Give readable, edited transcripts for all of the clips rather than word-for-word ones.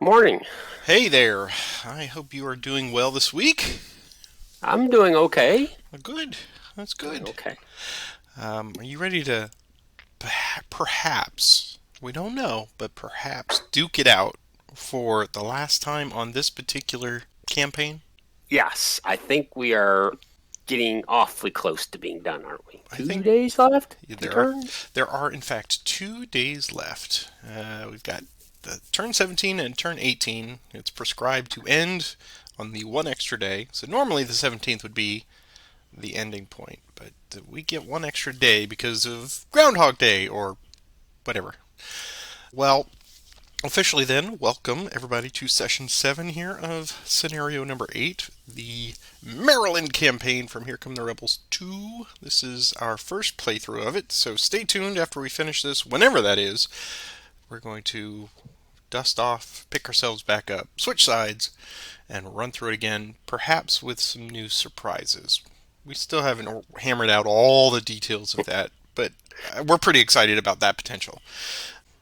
Morning. Hey there. I hope you are doing well this week. I'm doing okay. Good. That's Doing good. okay. Are you ready to perhaps, we don't know, but perhaps duke it out for the last time on this particular campaign? Yes, I think we are getting awfully close to being done, aren't we? I Two think days left? Two there are turns? there are in fact 2 days left. We've got the turn 17 and turn 18. It's prescribed to end on the one extra day. So normally the 17th would be the ending point, but we get one extra day because of Groundhog Day or whatever. Well, officially then, welcome everybody to session 7 here of scenario number 8, the Maryland campaign from Here Come the Rebels 2. This is our first playthrough of it, so stay tuned after we finish this, whenever that is. We're going to dust off, pick ourselves back up, switch sides, and run through it again, perhaps with some new surprises. We still haven't hammered out all the details of that, but we're pretty excited about that potential.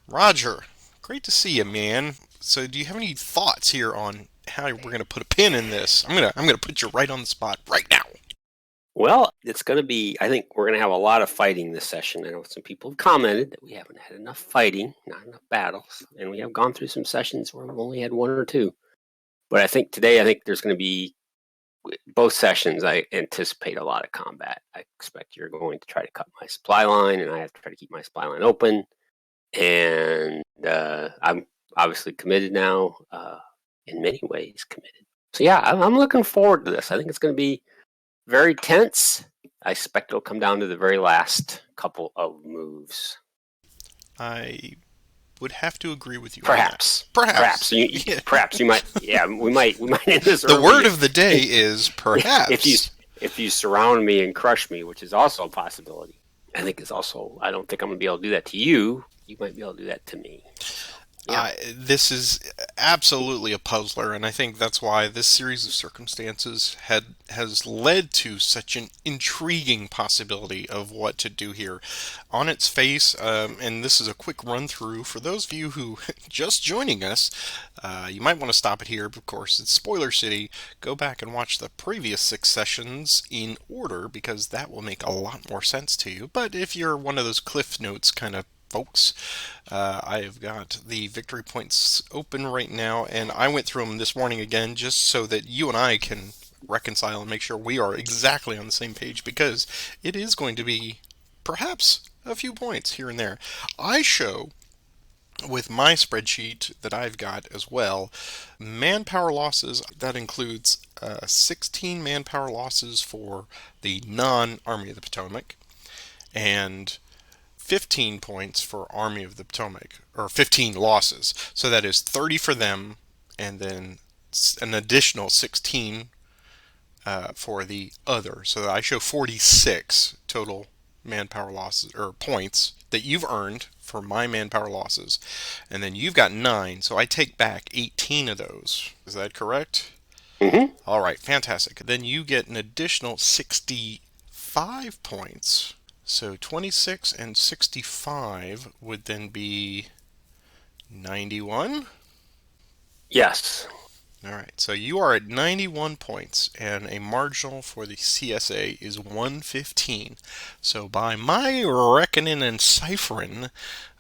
Roger, great to see you, man. So, do you have any thoughts here on how we're going to put a pin in this? I'm gonna put you right on the spot right now. Well, it's going to be, I think we're going to have a lot of fighting this session. I know some people have commented that we haven't had enough fighting, not enough battles, and we have gone through some sessions where we've only had one or two. But I think today, there's going to be both sessions. I anticipate a lot of combat. I expect you're going to try to cut my supply line, and I have to try to keep my supply line open. And I'm obviously committed now, in many ways committed. So yeah, I'm looking forward to this. I think it's going to be very tense. I expect it'll come down to the very last couple of moves. I would have to agree with you on that. Perhaps, perhaps Perhaps. you, Yeah. perhaps you might. Yeah, we might end this The early word of the day is if you perhaps. if you surround me and crush me, which is also a possibility. I think is also. I don't think I'm gonna be able to do that to you. You might be able to do that to me. So yeah. This is absolutely a puzzler, and I think that's why this series of circumstances has led to such an intriguing possibility of what to do here. On its face, and this is a quick run through for those of you who just joining us. You might want to stop it here. Of course, it's Spoiler City. Go back and watch the previous 6 sessions in order because that will make a lot more sense to you. But if you're one of those Cliff Notes kind of folks. I've got the victory points open right now, and I went through them this morning again just so that you and I can reconcile and make sure we are exactly on the same page because it is going to be perhaps a few points here and there. I show with my spreadsheet that I've got as well manpower losses. That includes 16 manpower losses for the non-Army of the Potomac and 15 points for Army of the Potomac, or 15 losses. So that is 30 for them, and then an additional 16 for the other. So I show 46 total manpower losses, or points, that you've earned for my manpower losses. And then you've got 9, so I take back 18 of those. Is that correct? Mm-hmm. All right, fantastic. Then you get an additional 65 points. So 26 and 65 would then be 91. Yes. All right, so you are at 91 points, and a marginal for the CSA is 115. So by my reckoning and ciphering,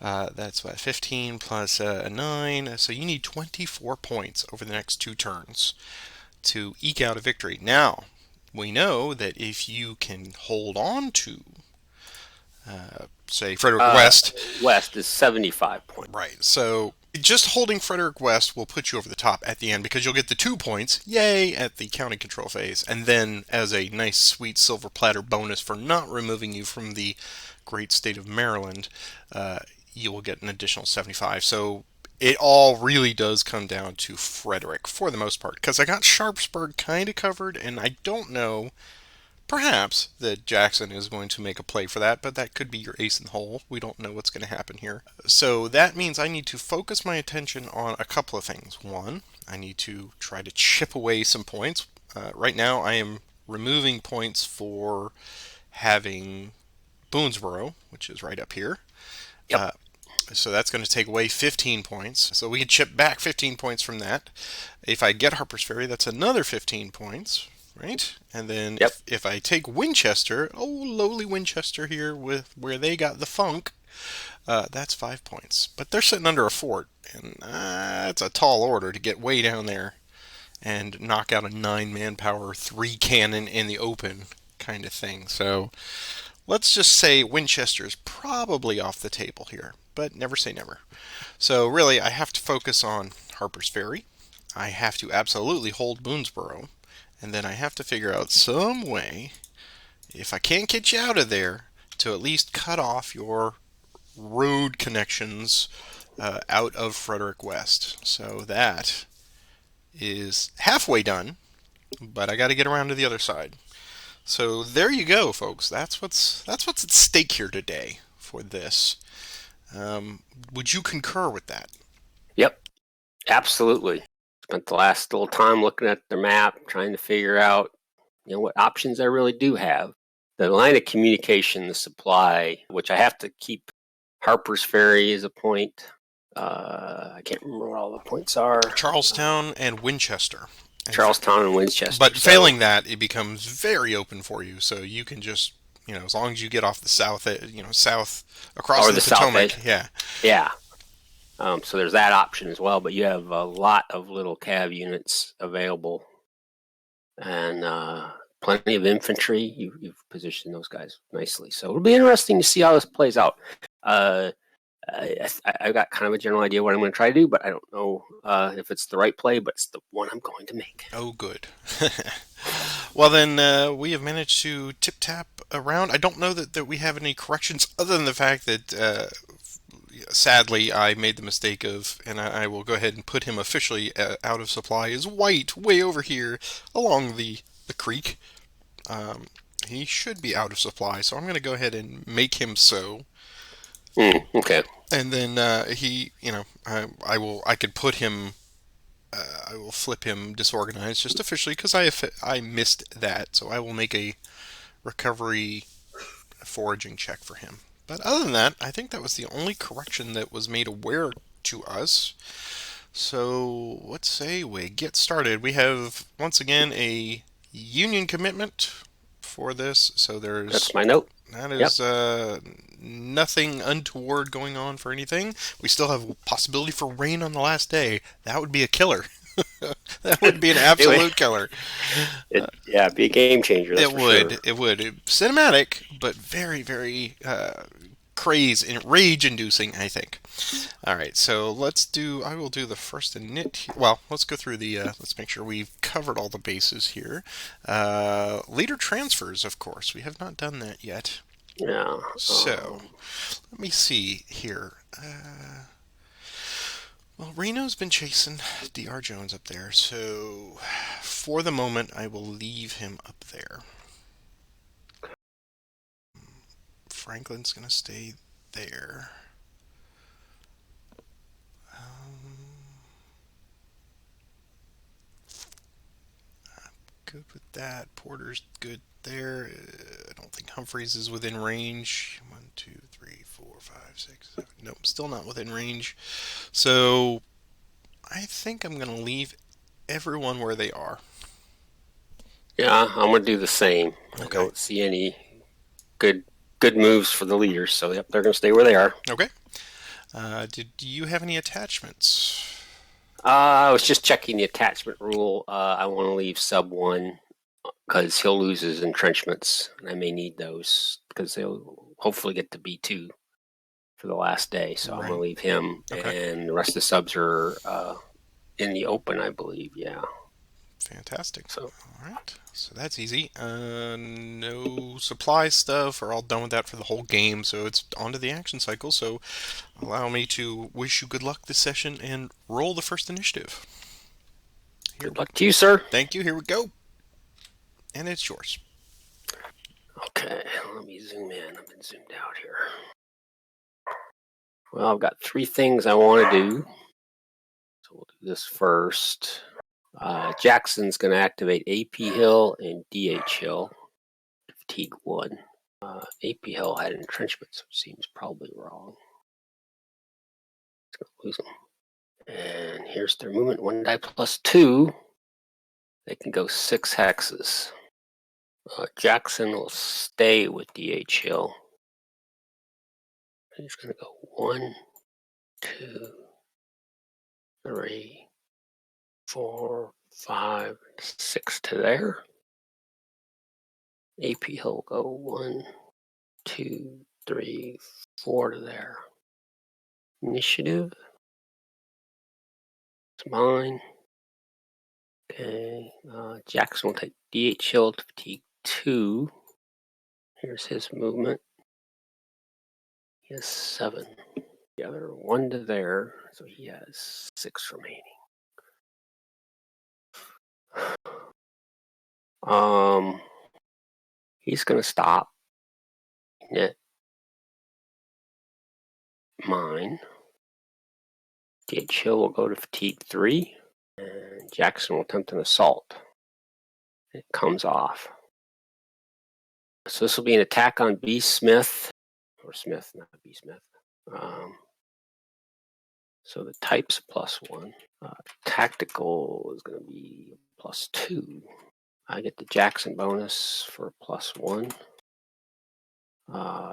that's what, 15 plus 9. So you need 24 points over the next 2 turns to eke out a victory. Now, we know that if you can hold on to say Frederick West. West is 75 points. Right. So just holding Frederick West will put you over the top at the end because you'll get the 2 points, yay, at the county control phase, and then as a nice sweet silver platter bonus for not removing you from the great state of Maryland, you will get an additional 75. So it all really does come down to Frederick for the most part because I got Sharpsburg kind of covered, and I don't know. Perhaps that Jackson is going to make a play for that, but that could be your ace in the hole. We don't know what's going to happen here. So that means I need to focus my attention on a couple of things. One, I need to try to chip away some points. Right now, I am removing points for having Boonesboro, which is right up here. Yep. So that's going to take away 15 points. So we can chip back 15 points from that. If I get Harper's Ferry, that's another 15 points, right? And then Yep. if I take Winchester, oh, lowly Winchester here with where they got the funk, that's 5 points. But they're sitting under a fort, and that's a tall order to get way down there and knock out a 9 manpower, 3 cannon in the open kind of thing. So let's just say Winchester is probably off the table here, but never say never. So really, I have to focus on Harper's Ferry. I have to absolutely hold Boonesboro, and then I have to figure out some way, if I can't get you out of there, to at least cut off your road connections out of Frederick West. So that is halfway done, but I got to get around to the other side. So there you go, folks. That's what's at stake here today for this. Would you concur with that? Yep. Absolutely. Spent the last little time looking at the map, trying to figure out, what options I really do have. The line of communication, the supply, which I have to keep Harper's Ferry as a point. I can't remember what all the points are. Charlestown and Winchester. Charlestown and Winchester. But failing that, it becomes very open for you. So you can just, as long as you get off the south, south across or the south Potomac, edge. yeah. Yeah. So there's that option as well, but you have a lot of little cav units available, and plenty of infantry. You've positioned those guys nicely, so it'll be interesting to see how this plays out. I've got kind of a general idea what I'm going to try to do, but I don't know if it's the right play, but it's the one I'm going to make. Oh, good. Well, then we have managed to tip-tap around. I don't know that we have any corrections other than the fact that sadly, I made the mistake of, and I will go ahead and put him officially out of supply, is White way over here along the creek. He should be out of supply, so I'm going to go ahead and make him so. Okay. And then I could put him. I will flip him disorganized just officially because I missed that, so I will make a recovery foraging check for him. But other than that, I think that was the only correction that was made aware to us. So let's say we get started. We have once again a union commitment for this. So That's my note. That is nothing untoward going on for anything. We still have a possibility for rain on the last day. That would be a killer. That would be an absolute killer. It'd be a game changer. That's It would. Sure. It would. Cinematic, but very, very rage-inducing, I think. All right, so I will do the first init. Well, let's go through the. Let's make sure we've covered all the bases here. Leader transfers, of course. We have not done that yet. Yeah. So, let me see here. Well, Reno's been chasing Dr. Jones up there, so for the moment, I will leave him up there. Franklin's going to stay there. I'm good with that. Porter's good there. I don't think Humphreys is within range. 1, 2, 3, 4, 5, 6, 7. Nope, still not within range. So I think I'm going to leave everyone where they are. Yeah, I'm going to do the same. Okay. I don't see any good moves for the leaders, so yep, they're going to stay where they are. Okay. Do you have any attachments? I was just checking the attachment rule. I want to leave sub 1 because he'll lose his entrenchments, and I may need those because they'll hopefully get to B2 for the last day. So I'm going to leave him, and the rest of the subs are in the open, I believe. Yeah. Fantastic. So, all right. So that's easy. No supply stuff. We're all done with that for the whole game. So it's on to the action cycle. So allow me to wish you good luck this session and roll the first initiative. Good luck to you, sir. Thank you. Here we go. And it's yours. Okay. Let me zoom in. I've been zoomed out here. Well, I've got 3 things I want to do. So we'll do this first. Jackson's going to activate AP Hill and DH Hill. Fatigue 1. AP Hill had entrenchments, which seems probably wrong. It's going to lose them. And here's their movement. 1 die plus 2. They can go 6 hexes. Jackson will stay with DH Hill. He's going to go 1, 2, 3, 4, 5, 6 to there. AP Hill will go 1, 2, 3, 4 to there. Initiative. It's mine. Okay. Jackson will take DH Hill to fatigue 2. Here's his movement. He has 7. The other 1 to there, so he has 6 remaining. He's gonna stop. Net mine. DH Hill will go to fatigue 3, and Jackson will attempt an assault. It comes off. So this will be an attack on B. Smith, or Smith, not B. Smith. So the type's +1. Tactical is going to be +2. I get the Jackson bonus for +1.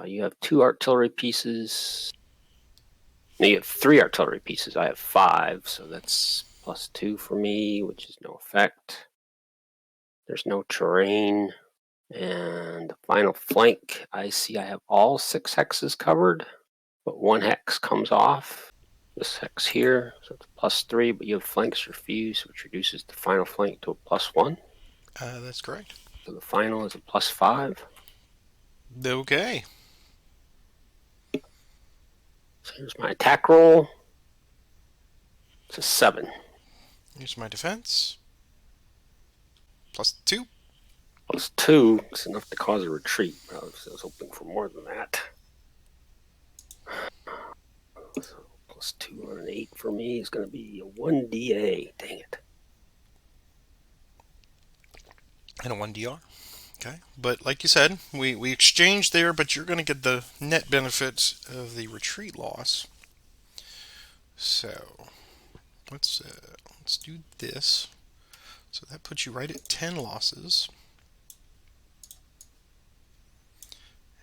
You have 2 artillery pieces. No, you have 3 artillery pieces. I have 5, so that's +2 for me, which is no effect. There's no terrain. And the final flank, I see I have all 6 hexes covered, but 1 hex comes off. This hex here, so it's +3, but you have flanks refused, which reduces the final flank to a +1. That's correct. So the final is a +5. Okay. So here's my attack roll. It's a 7. Here's my defense. +2. +2 is enough to cause a retreat. I was hoping for more than that. So +2 on an 8 for me is going to be a 1DA. Dang it. And a 1DR. Okay. But like you said, we exchanged there, but you're going to get the net benefit of the retreat loss. So let's do this. So that puts you right at 10 losses.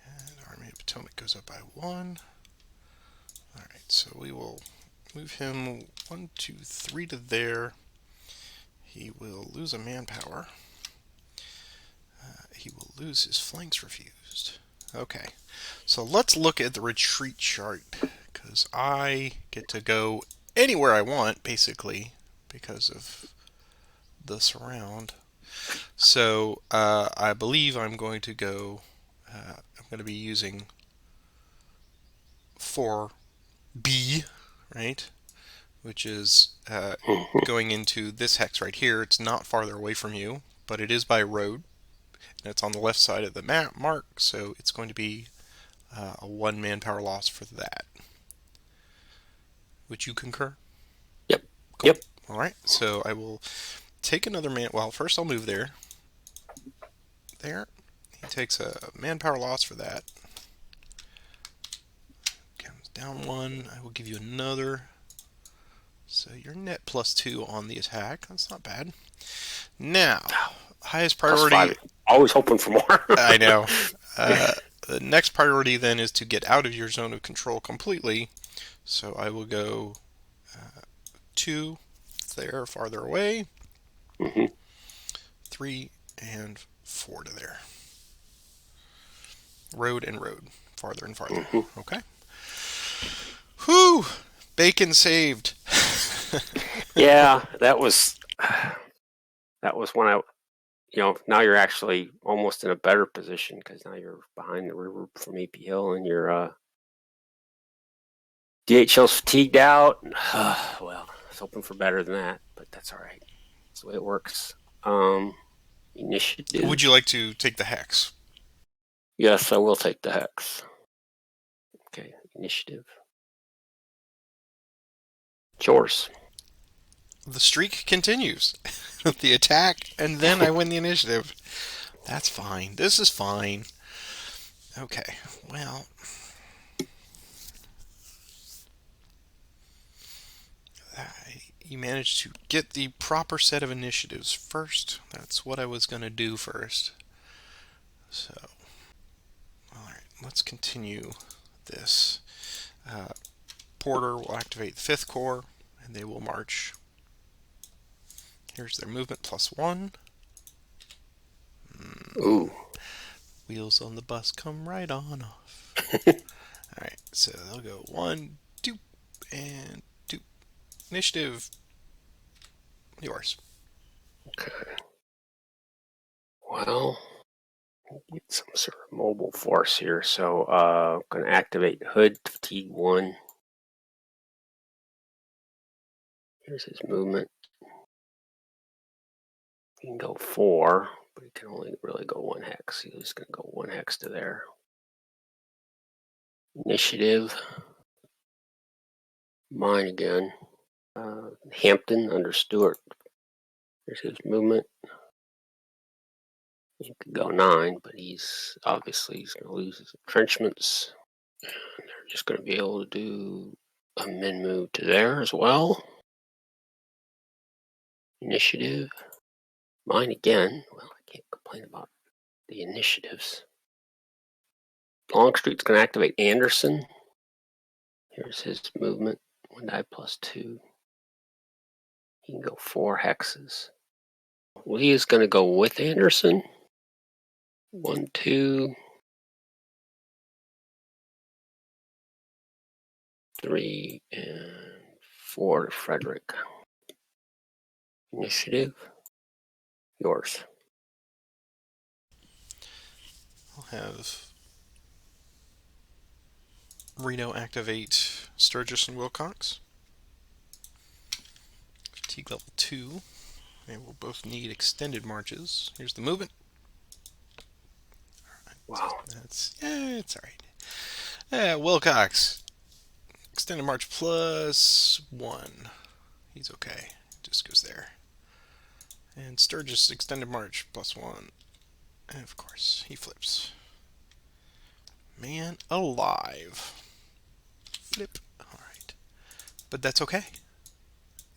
And Army of Potomac goes up by 1. Alright, so we will move him 1, 2, 3 to there. He will lose a manpower. He will lose his flanks refused. Okay, so let's look at the retreat chart, because I get to go anywhere I want, basically, because of the surround. So I believe I'm going to go, I'm going to be using 4B, right? Which is going into this hex right here. It's not farther away from you, but it is by road. And it's on the left side of the map mark, so it's going to be a 1 manpower loss for that. Would you concur? Yep. Cool. Yep. All right, so I will take another man. Well, first I'll move there. There. He takes a manpower loss for that. Comes down 1. I will give you another. So you're net +2 on the attack. That's not bad. Now, highest priority. Always hoping for more. I know. The next priority then is to get out of your zone of control completely. So I will go 2 there, farther away. 3 and 4 to there. Road and road, farther and farther. Okay. Whew! Bacon saved. Yeah, that was when I, now you're actually almost in a better position, because now you're behind the river from AP Hill, and your DHL's fatigued out. Well, I was hoping for better than that, but that's all right. That's the way it works. Initiative. Would you like to take the hex? Yes, I will take the hex. Okay, initiative. Yours. The streak continues. The attack, and then I win the initiative. That's fine. This is fine. Okay, well. You managed to get the proper set of initiatives first. That's what I was going to do first. So, alright, let's continue this. Porter will activate the 5th Corps, and they will march. Here's their movement +1. Ooh. Wheels on the bus come right on off. Alright, so they'll go 1, 2, and 2. Initiative. Yours. Okay. Well, get some sort of mobile force here. So I'm going to activate Hood Fatigue 1. Here's his movement. He can go 4, but he can only really go 1 hex. He's going to go 1 hex to there. Initiative. Mine again. Hampton under Stewart. Here's his movement. He could go 9, but he's going to lose his entrenchments. And they're just going to be able to do a min move to there as well. Initiative. Mine again. Well, I can't complain about the initiatives. Longstreet's going to activate Anderson. Here's his movement. 1 die +2. He can go 4 hexes. Lee is going to go with Anderson. 1, 2, 3, and 4 to Frederick. Initiative. Yours. I'll have Reno activate Sturgis and Wilcox. Fatigue level 2. They will both need extended marches. Here's the movement. Wow. It's alright. Wilcox. Extended march +1. He's okay. Just goes there. And Sturgis extended march +1. And of course, he flips. Man alive. Flip. Alright. But that's okay.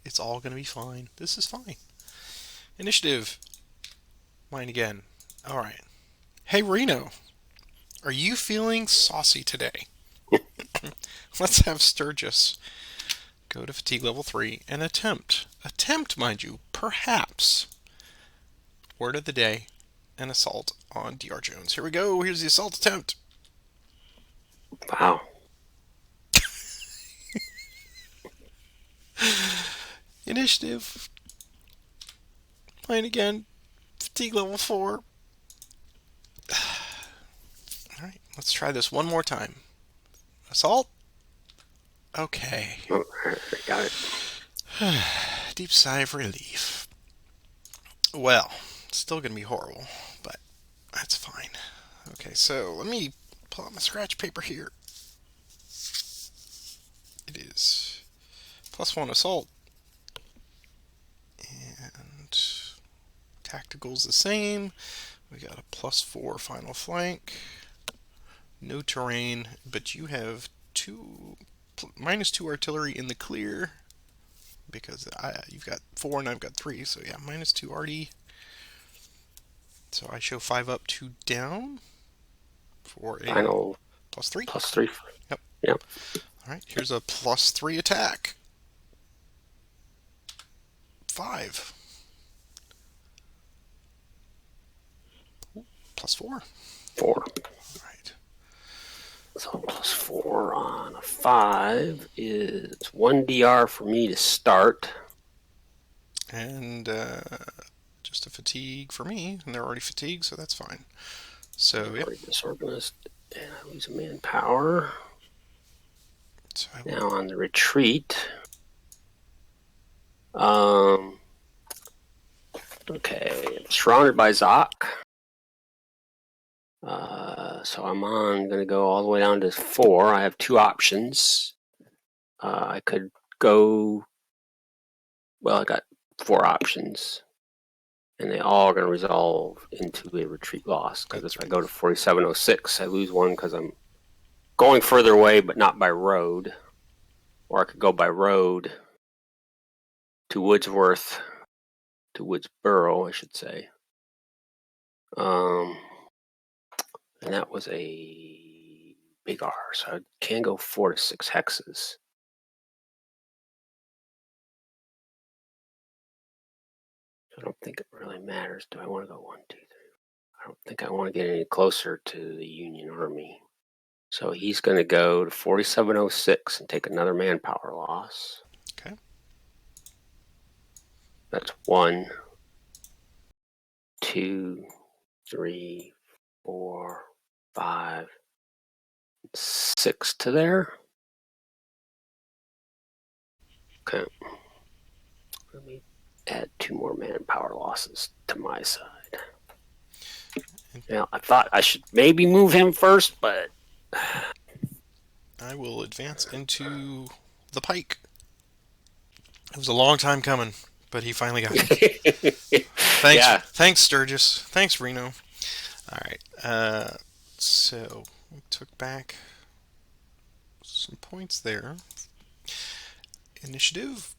It's all going to be fine. This is fine. Initiative. Mine again. Alright. Hey, Reno. Are you feeling saucy today? Let's have Sturgis go to fatigue level 3 and attempt, mind you, perhaps, word of the day, an assault on D.R. Jones. Here we go. Here's the assault attempt. Wow. Initiative. Mine again. Fatigue level 4. Alright, let's try this one more time. Assault. Okay. Oh, got it. Deep sigh of relief. Well, it's still going to be horrible, but that's fine. Okay, so let me pull out my scratch paper here. It is +1 assault. And tactical's the same. We got a +4 final flank. No terrain, but you have -2 artillery in the clear because you've got 4 and I've got 3, so yeah, -2 already. So I show 5 up, 2 down for a Final +3. +3. Yep. All right, here's a +3 attack. 5. +4. 4. All right. So +4 on a 5 is 1 DR for me to start. And just a fatigue for me, and they're already fatigued, so that's fine. So yeah. Disorganized, and I lose a manpower. So now on the retreat. Okay, I'm surrounded by Zoc. So I'm going to go all the way down to 4. I have 2 options. I could go. Well, I got 4 options, and they all are going to resolve into a retreat loss. Because if I go to 4706, I lose 1 because I'm going further away, but not by road. Or I could go by road to Woodsworth, to Woodsboro, I should say. And that was a big R, so I can go 4 to 6 hexes. I don't think it really matters. Do I want to go 1, 2, 3? I don't think I want to get any closer to the Union Army. So he's going to go to 4706 and take another manpower loss. Okay. That's 1, 2, 3, 4, 5, 6 to there. Okay. Let me add 2 more manpower losses to my side. Now, I thought I should maybe move him first, but I will advance into the pike. It was a long time coming, but he finally got it. Thanks, Sturgis. Thanks, Reno. All right. So we took back some points there. Initiative,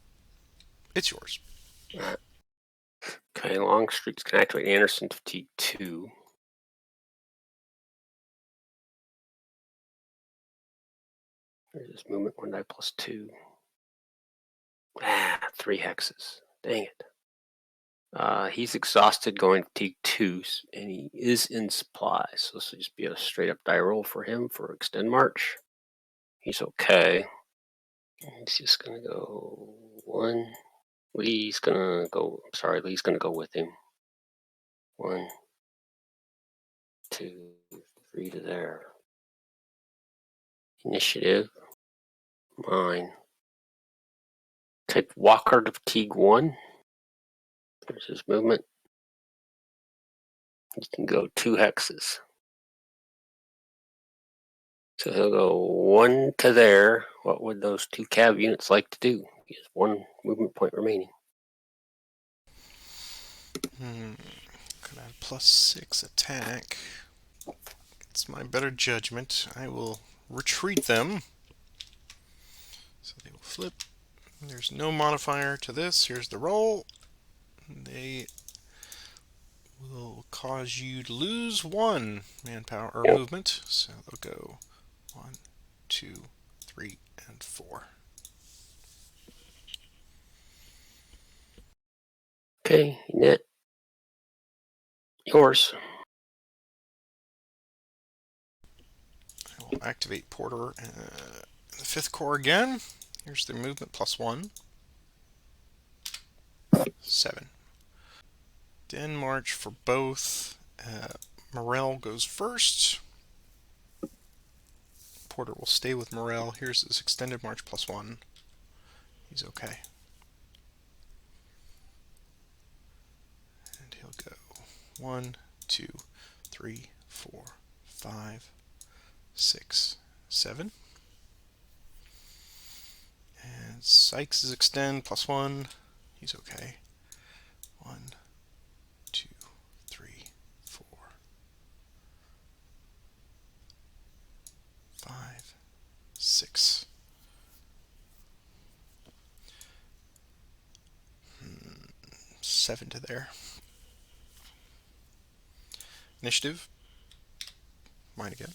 it's yours. Okay, Longstreet's can activate Anderson Fatigue 2. There's this movement 1 die plus 2. 3 hexes. Dang it. He's exhausted going Fatigue 2, and he is in supply. So this will just be a straight up die roll for him for Extend March. He's okay. He's just going to go 1. Lee's going to go with him. 1, 2, 3 to there. Initiative. Mine. Take Walker to Fatigue 1. There's his movement. He can go 2 hexes. So he'll go 1 to there. What would those 2 cav units like to do? He has 1 movement point remaining. Could I have +6 attack? It's my better judgment. I will retreat them. So they will flip. There's no modifier to this. Here's the roll. They will cause you to lose 1 manpower or movement. So they'll go 1, 2, 3, and 4. Okay, Net. Yours. I will activate Porter in the 5th Corps again. Here's their movement +1. 7. Den March for both. Morel goes first. Porter will stay with Morel. Here's his extended march +1. He's okay. And he'll go 1, 2, 3, 4, 5, 6, 7. And Sykes is extend +1. He's okay. 1, 2, 3, 4, 5, 6. 7 to there. Initiative. Mine again.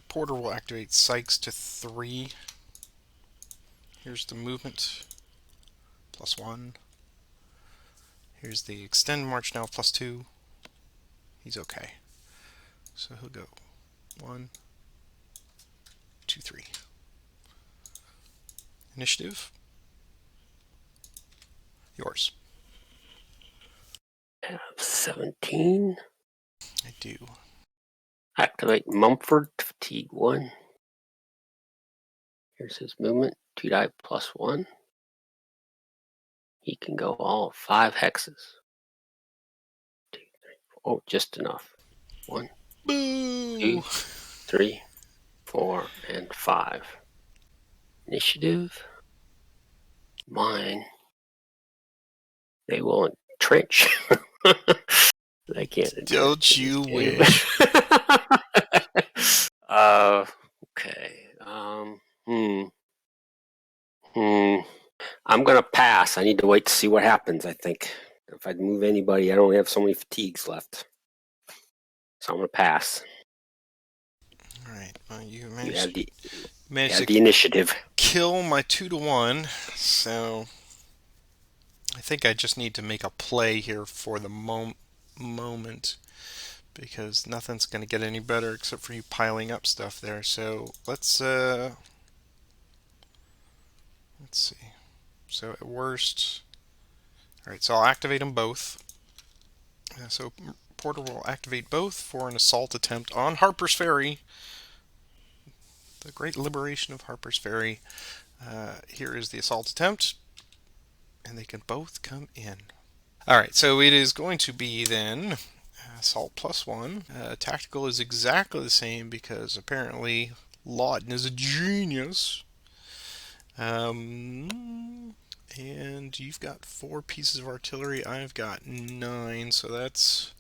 Porter will activate Sykes to 3. Here's the movement +1. Here's the extend march now +2. He's okay. So he'll go 1, 2, 3. Initiative. Yours. I have 17. I do. Activate Mumford to Fatigue 1. Here's his movement. 2 die +1. He can go all 5 hexes. 2, 3, 4. Oh, just enough. 1, Boo! 2, 3, 4, and 5. Initiative. Mine. They will entrench. I can't. Don't you wish? Okay. I'm going to pass. I need to wait to see what happens, I think. If I move anybody, I don't have so many fatigues left. So I'm going to pass. All right. Well, you You managed have the to initiative. kill my 2-1. So I think I just need to make a play here for the moment, because nothing's going to get any better except for you piling up stuff there. So let's see. So at worst, all right. So I'll activate them both. So Porter will activate both for an assault attempt on Harper's Ferry. The great liberation of Harper's Ferry. Here is the assault attempt, and they can both come in. All right, so it is going to be then assault +1. Tactical is exactly the same because apparently Lawton is a genius. And you've got 4 pieces of artillery. I've got 9, so that's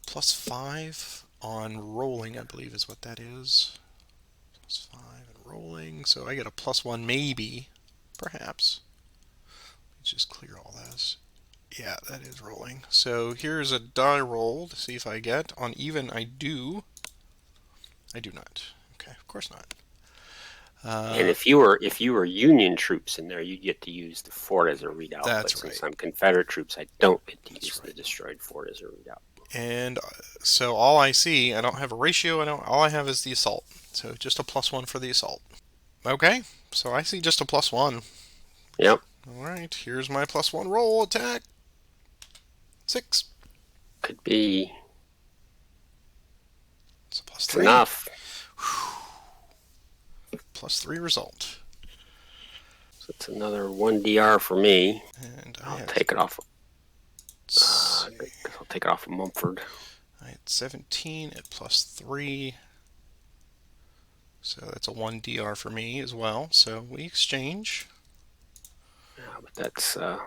+5 on rolling, I believe is what that is. +5 and rolling, so I get a +1 maybe, perhaps. Let's just clear all this. Yeah, that is rolling. So here's a die roll to see if I get. On even, I do. I do not. Okay, of course not. And if you were Union troops in there, you'd get to use the fort as a readout. That's but right. Since I'm Confederate troops, I don't get to use right. the destroyed fort as a readout. And so all I see, I don't have a ratio. All I have is the assault. So just a +1 for the assault. Okay, so I see just a +1. Yep. All right, here's my +1 roll. Attack. 6. Could be. It's a +3. It's enough. +3 result. So it's another 1 DR for me. And I'll take it off. I'll take it off of Mumford. I had 17 at +3. So that's a 1 DR for me as well. So we exchange. Yeah, but that's okay.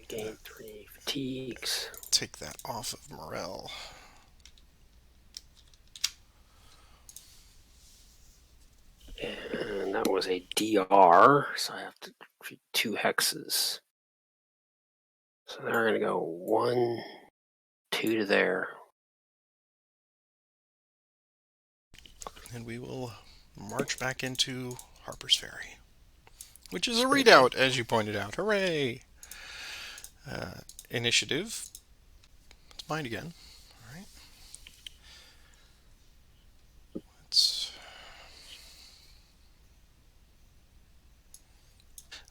Gain 3 fatigues. Take that off of morale. And that was a DR, so I have to treat 2 hexes. So they're going to go 1, 2 to there. And we will march back into Harper's Ferry, which is a readout, as you pointed out. Hooray! Initiative. It's mine again. All right.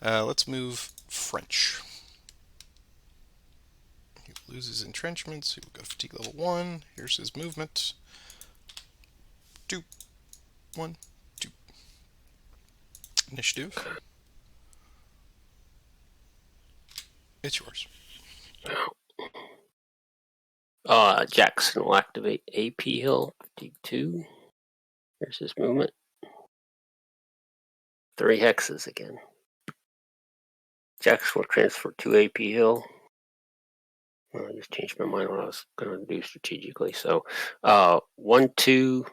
Let's move French. He loses entrenchments. He will go fatigue level 1. Here's his movement. 2, 1, 2. Initiative. It's yours. Jackson will activate AP Hill, fatigue 2. Here's his movement. 3 hexes again. Jackson will transfer to AP Hill. Well, I just changed my mind what I was going to do strategically. So 1, 2,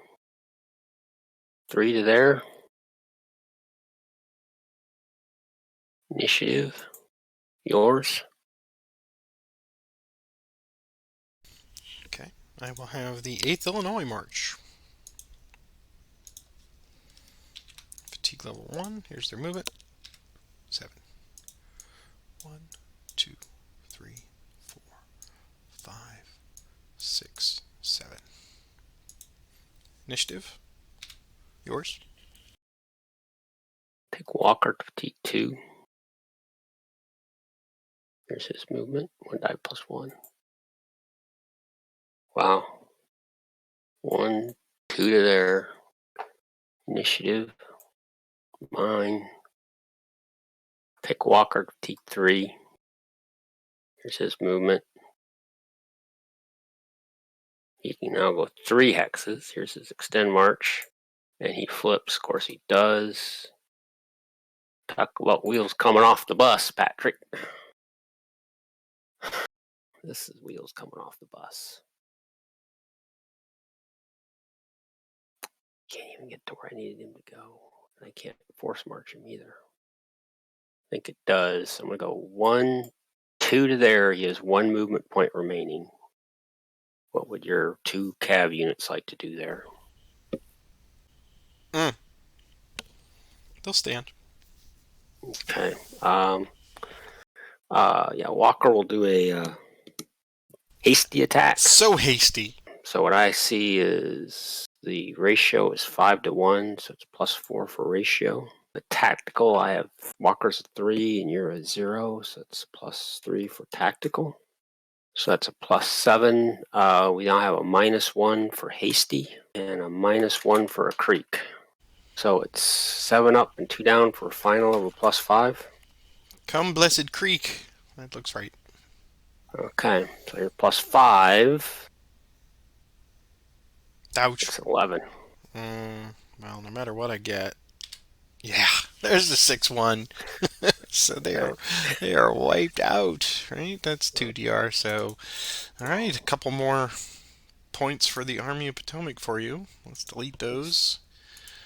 3 to there. Initiative. Yours. Okay. I will have the 8th Illinois March. Fatigue level 1. Here's their movement. 7. 1, 2, 3, 4, 5, 6, 7. Initiative. Yours. Take Walker to fatigue 2. Here's his movement. 1 die +1. Wow. 1, 2 to there. Initiative. Mine. Take Walker to fatigue 3. Here's his movement. He can now go 3 hexes. Here's his extend march. And he flips. Of course he does. Talk about wheels coming off the bus, Patrick. This is wheels coming off the bus. Can't even get to where I needed him to go. And I can't force march him either. I think it does. I'm going to go 1, 2 to there. He has 1 movement point remaining. What would your 2 cav units like to do there? They'll stand. Okay. Yeah, Walker will do a hasty attack. So hasty. So what I see is the ratio is 5 to 1, so it's +4 for ratio. The tactical, I have Walker's a 3 and you're a 0, so it's +3 for tactical. So that's a +7. We now have a -1 for hasty and a -1 for a creek. So it's 7 up and 2 down for a final of a +5. Come, Blessed Creek. That looks right. Okay, so you're +5. Ouch. It's 11. Well, no matter what I get. Yeah, there's the 6-1. So they are wiped out, right? That's 2 DR. So, all right, a couple more points for the Army of Potomac for you. Let's delete those.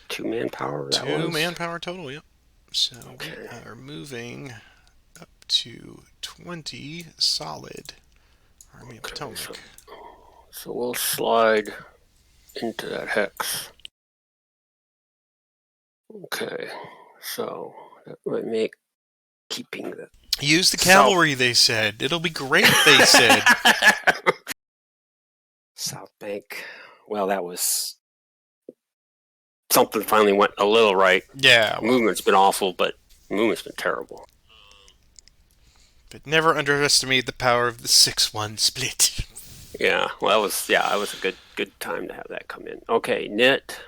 2 manpower. That 2 was manpower total. Yep. So okay. we are moving up to 20 solid Army of Potomac. So we'll slide into that hex. Okay, so that might make keeping the Use the cavalry, they said. It'll be great, they said. South Bank. Well, that was something finally went a little right. Yeah. Well, Movement's been awful, but movement's been terrible. But never underestimate the power of the 6-1 split. Yeah, well, that was a good time to have that come in. Okay, knit.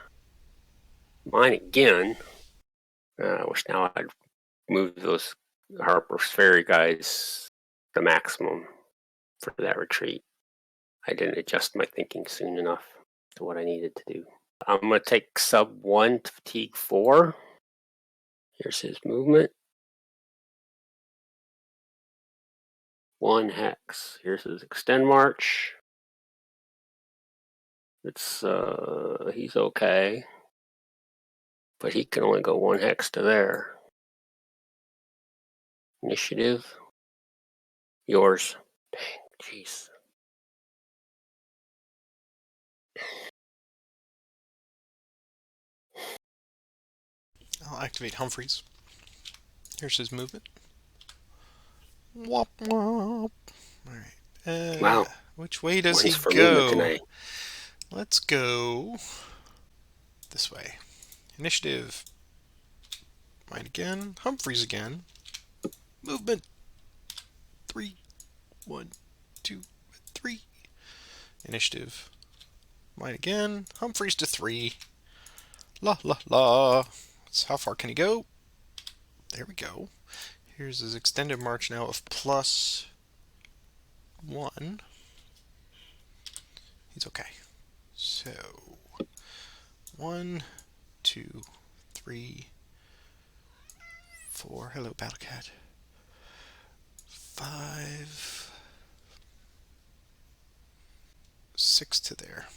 Mine again. I wish now I'd moved those Harper's Ferry guys the maximum for that retreat. I didn't adjust my thinking soon enough to what I needed to do. I'm going to take sub 1 to fatigue 4. Here's his movement. 1 hex. Here's his extend march. It's he's okay, but he can only go 1 hex to there. Initiative. Yours. Dang, jeez. I'll activate Humphreys. Here's his movement. Wop wop. Alright. Wow. Which way does he for go? tonight. Let's go this way. Initiative. Mine again. Humphreys again. Movement. 3. 1, 2, 3. Initiative. Mine again. Humphreys to 3. La la la. So how far can he go? There we go. Here's his extended march now of +1. He's okay. So 1, 2, 3, 4. Hello, Battlecat. 5, 6 to there.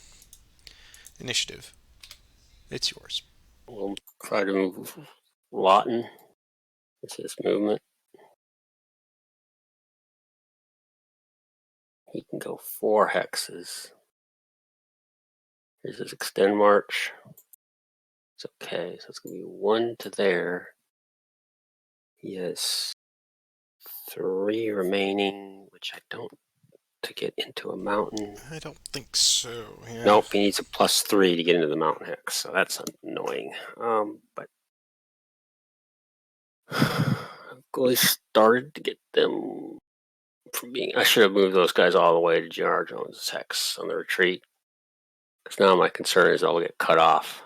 Initiative. It's yours. We'll try to move Lawton. It's his movement. He can go 4 hexes. Here's his extend march. It's okay, so it's going to be 1 to there. He has 3 remaining, which I don't, to get into a mountain. I don't think so. Yeah. Nope, he needs a +3 to get into the mountain hex, so that's annoying. But I've really started to get them from being. I should have moved those guys all the way to J.R. Jones' hex on the retreat, because now my concern is I'll get cut off,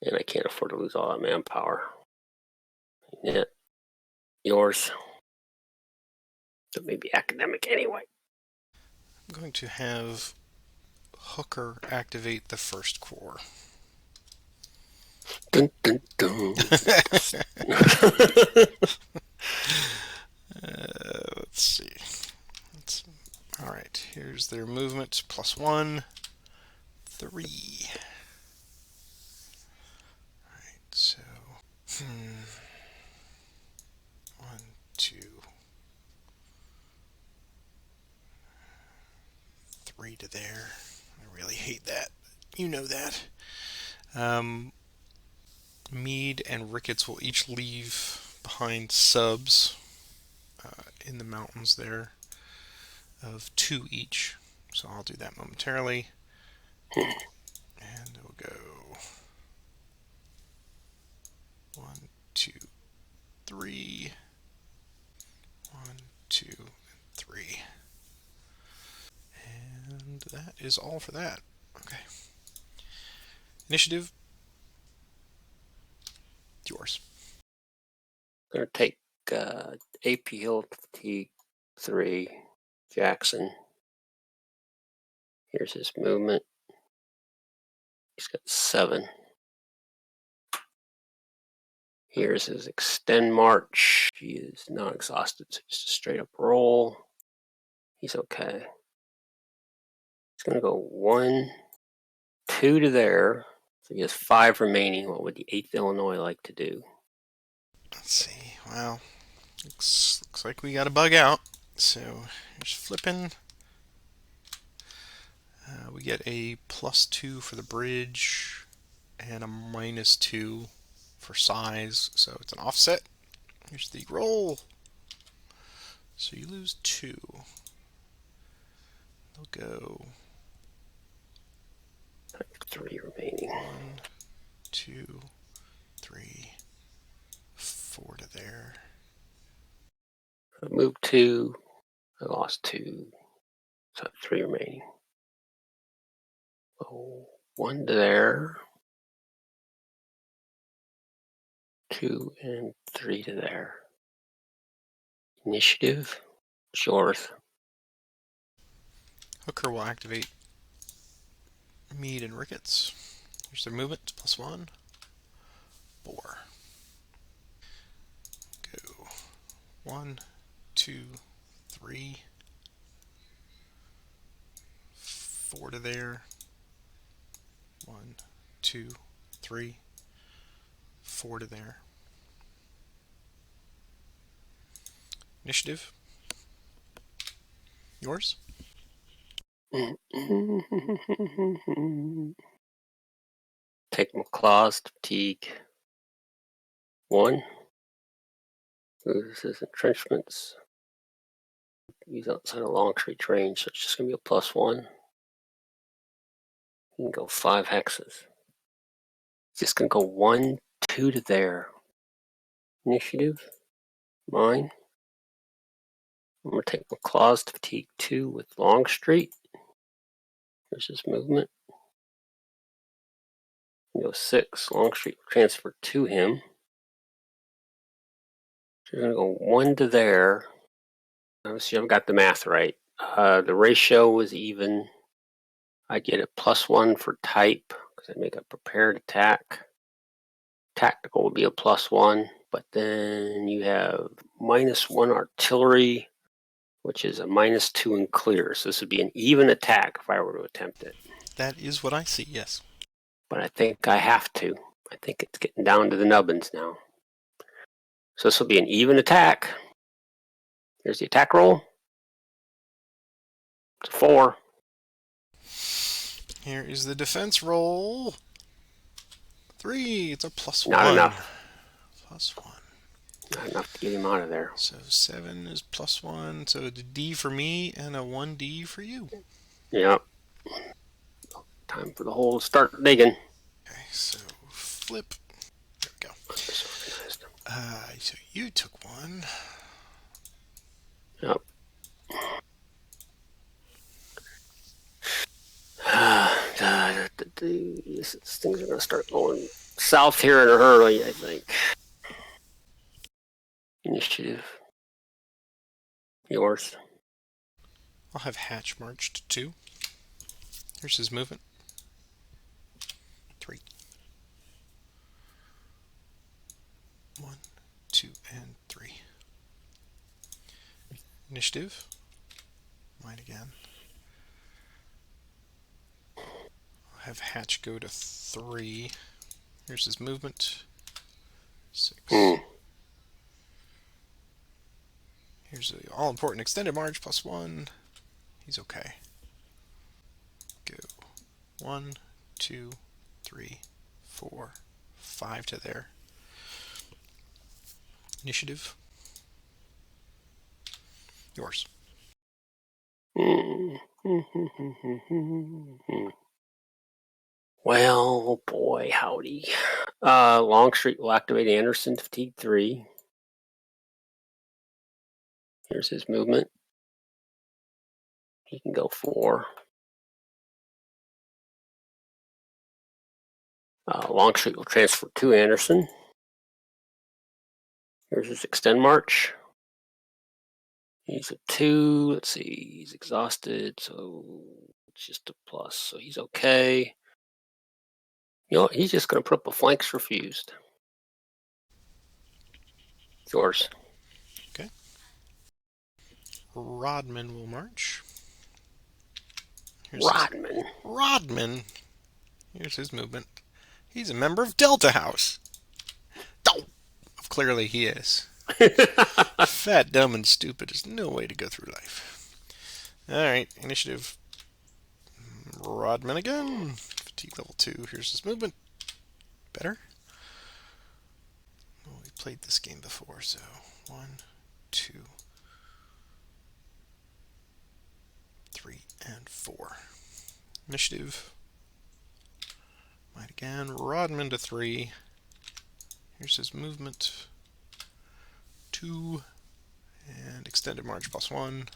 and I can't afford to lose all that manpower. Yeah, yours. That may be academic anyway. I'm going to have Hooker activate the first corps. Dun, dun, dun. Let's see. All right, here's their movement. +1, 3. to there. I really hate that. You know that. Um, Meade and Ricketts will each leave behind subs in the mountains there of 2 each. So I'll do that momentarily. And we'll go 1, 2, 3. 1, 2, 3. And that is all for that. Okay. Initiative, yours. Gonna take AP Hill Fatigue 3, Jackson. Here's his movement. He's got 7. Here's his extend march. He is not exhausted, so just a straight up roll. He's okay. He's gonna go 1, 2 to there. So he has 5 remaining. What would the 8th Illinois like to do? Let's see. Well, looks like we got a bug out. So here's flipping. We get a +2 for the bridge and a -2 for size. So it's an offset. Here's the roll. So you lose 2. They'll go 3 remaining. 1, 2, 3, 4 to there. I moved 2. I lost 2. So 3 remaining. So 1 to there. 2 and 3 to there. Initiative, yours. Hooker will activate Meade and Ricketts. Here's their movement, +1. 4. Go 1, 2, 3, 4 to there. 1, 2, 3, 4 to there. Initiative, yours. Take my claws to fatigue 1. This is entrenchments. He's outside a long reach range, so it's just gonna be a +1. You can go 5 hexes. It's just gonna go 1, 2 to there. Initiative, mine. I'm gonna take my claws to fatigue 2 with Longstreet. There's his movement. Go 6. Longstreet will transfer to him. So you're gonna go 1 to there. Obviously, I've got the math right. The ratio was even. I get a +1 for type because I make a prepared attack. Tactical would be a +1, but then you have -1 artillery, which is a -2 in clear. So this would be an even attack if I were to attempt it. That is what I see, yes. But I think I have to. I think it's getting down to the nubbins now. So this will be an even attack. Here's the attack roll. It's a 4. Here is the defense roll. 3. It's a +1. Not enough. +1. Not enough to get him out of there. So 7 is +1. So a D for me and a 1D for you. Yep. Time for the hole to start digging. Okay, so flip. There we go. Disorganized. So you took 1. Yep. These things are going to start going south here in a hurry, I think. Initiative. Yours. I'll have Hatch marched 2. Here's his movement. 3. 1, 2, and 3. Initiative. Mine again. I'll have Hatch go to 3. Here's his movement. 6. Here's the all-important extended march +1. He's okay. go 1, 2, 3, 4, 5 to there. Initiative. Yours. Well, boy, howdy. Longstreet will activate Anderson to fatigue 3. Here's his movement. He can go 4. Longstreet will transfer to Anderson. Here's his extend march. He's a 2. Let's see. He's exhausted, so it's just a plus. So he's okay. You know what? He's just going to put up a flanks refused. It's yours. Okay. Rodman will march. Rodman. Here's his movement. He's a member of Delta House. Oh, clearly he is. Fat, dumb, and stupid is no way to go through life. Alright, initiative. Rodman again. Fatigue level 2. Here's his movement. Better? Well, we played this game before, so 1, 2, 3, and 4. Initiative. Might again. Rodman to 3. Here's his movement. 2. And extended march plus 1.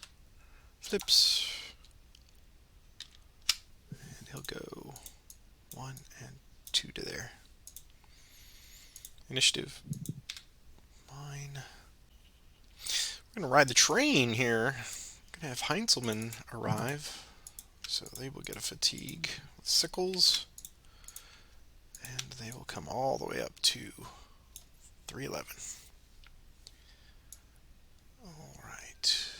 Flips. And he'll go 1 and 2 to there. Initiative. Mine. We're going to ride the train here. We're going to have Heinzelman arrive. So they will get a fatigue with sickles. And they will come all the way up to 311. Alright.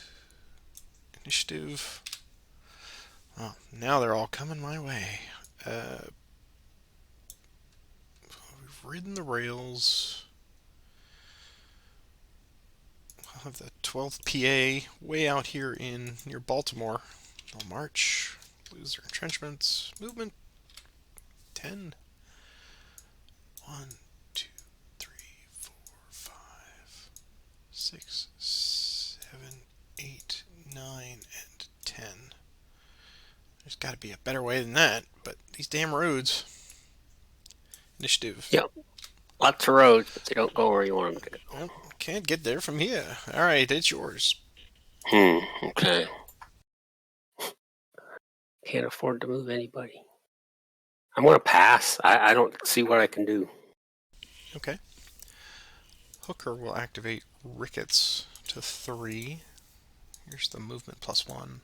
Initiative. Well, now they're all coming my way. We've ridden the rails. I'll have the 12th PA way out here near Baltimore. They'll march, lose their entrenchments. Movement 10. 1, 2, 3, 4, 5, 6, 7, 8, 9, and 10. There's got to be a better way than that, but these damn roads. Initiative. Yep. Lots of roads, but they don't go where you want them to go. Well, can't get there from here. Alright, it's yours. Okay. Can't afford to move anybody. I'm going to pass. I don't see what I can do. Okay. Hooker will activate Ricketts to 3. Here's the movement plus 1.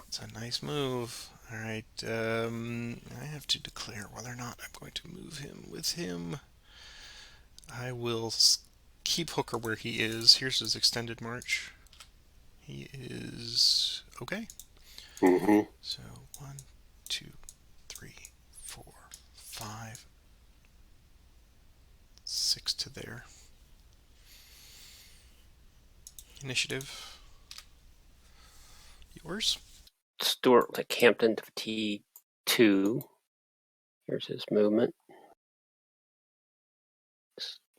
It's a nice move. Alright, I have to declare whether or not I'm going to move him with him. I will keep Hooker where he is. Here's his extended march. He is okay. So 1, 2, 3, 4, 5, 6 to there. Initiative. Yours. Stewart like Hampton to fatigue 2. Here's his movement.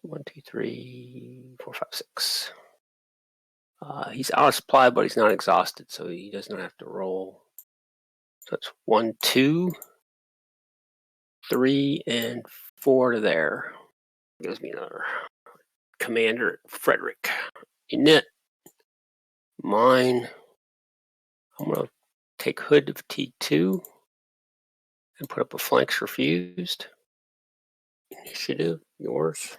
1, 2, 3, 4, 5, 6. He's out of supply, but he's not exhausted, so he does not have to roll. So it's 1, 2, 3, and 4 to there. Gives me another commander, Frederick. Unit. Mine. I'm going to take Hood to fatigue 2 and put up a flanks refused. Initiative, yours.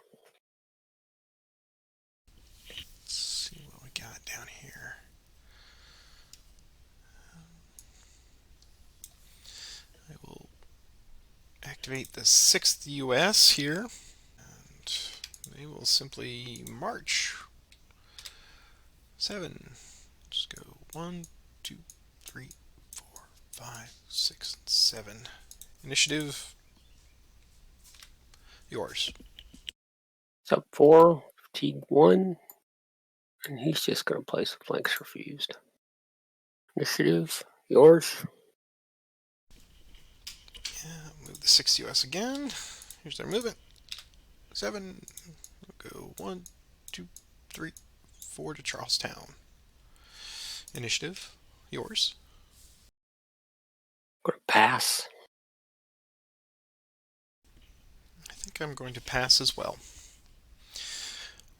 Let's see what we got down here. I will activate the 6th US here, and they will simply march. 7. Just go 1, 2, 3, 4, 5, 6, 7. Initiative. Yours. It's up 4, fatigue 1, and he's just going to place a flanks refused. Initiative, yours. Move the 6 US again. Here's their movement. 7. We'll go 1, 2, 3, 4 to Charlestown. Initiative, yours. Going to pass. I think I'm going to pass as well.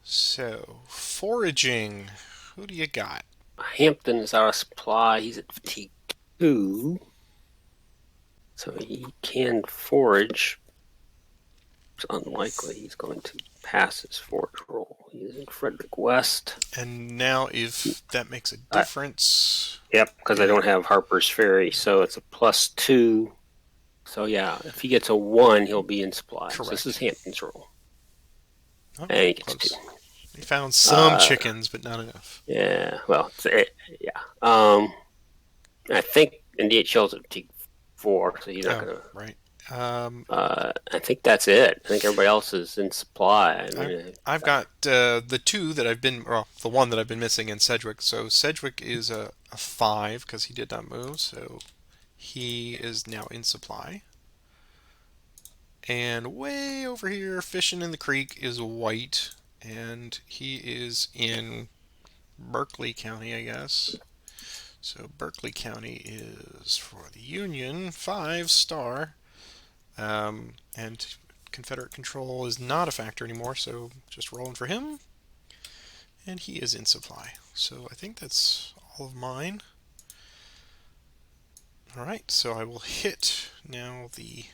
So, foraging. Who do you got? Hampton is out of supply. He's at fatigue 2. So he can forage. It's unlikely he's going to pass his forage roll. He's in Frederick West. And now, if that makes a difference. Yep, because I don't have Harper's Ferry, so it's a +2. So yeah, if he gets a 1, he'll be in supply. Correct. So this is Hampton's roll. Oh, and he gets close. 2. He found some chickens, but not enough. Yeah, well, yeah. I think NDHL's at fatigue 4, so he's not going to. Right. I think that's it. I think everybody else is in supply. I've got the 2 that I've been, well, the 1 that I've been missing in Sedgwick. So Sedgwick is a 5 because he did not move. So he is now in supply. And way over here, fishing in the creek, is White, and he is in Berkeley County, I guess. So Berkeley County is for the Union 5-star. And Confederate control is not a factor anymore, so just rolling for him. And he is in supply. So I think that's all of mine. Alright, so I will hit now the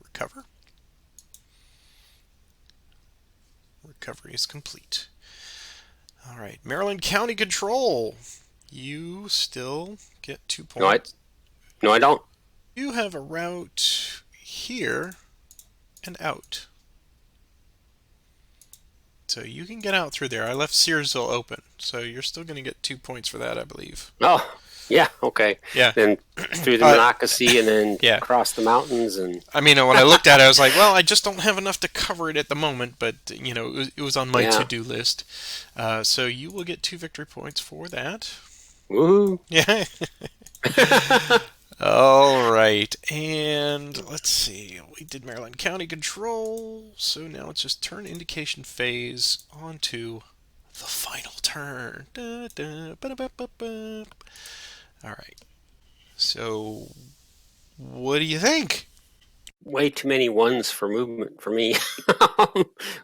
recover. Recovery is complete. Alright, Maryland County Control. You still get 2 points. No, I don't. You have a route here and out. So you can get out through there. I left Searsville open, so you're still going to get 2 points for that, I believe. Oh, yeah, okay. Yeah. Then through the Monocacy and then yeah. across the mountains. And I mean, when I looked at it, I was like, well, I just don't have enough to cover it at the moment, but, you know, it was on my to-do list. So you will get 2 victory points for that. Woohoo! Yeah. All right, and let's see. We did Maryland County Control, so now let's just turn indication phase onto the final turn. Da, da, ba, ba, ba, ba. All right. So, what do you think? Way too many 1s for movement for me.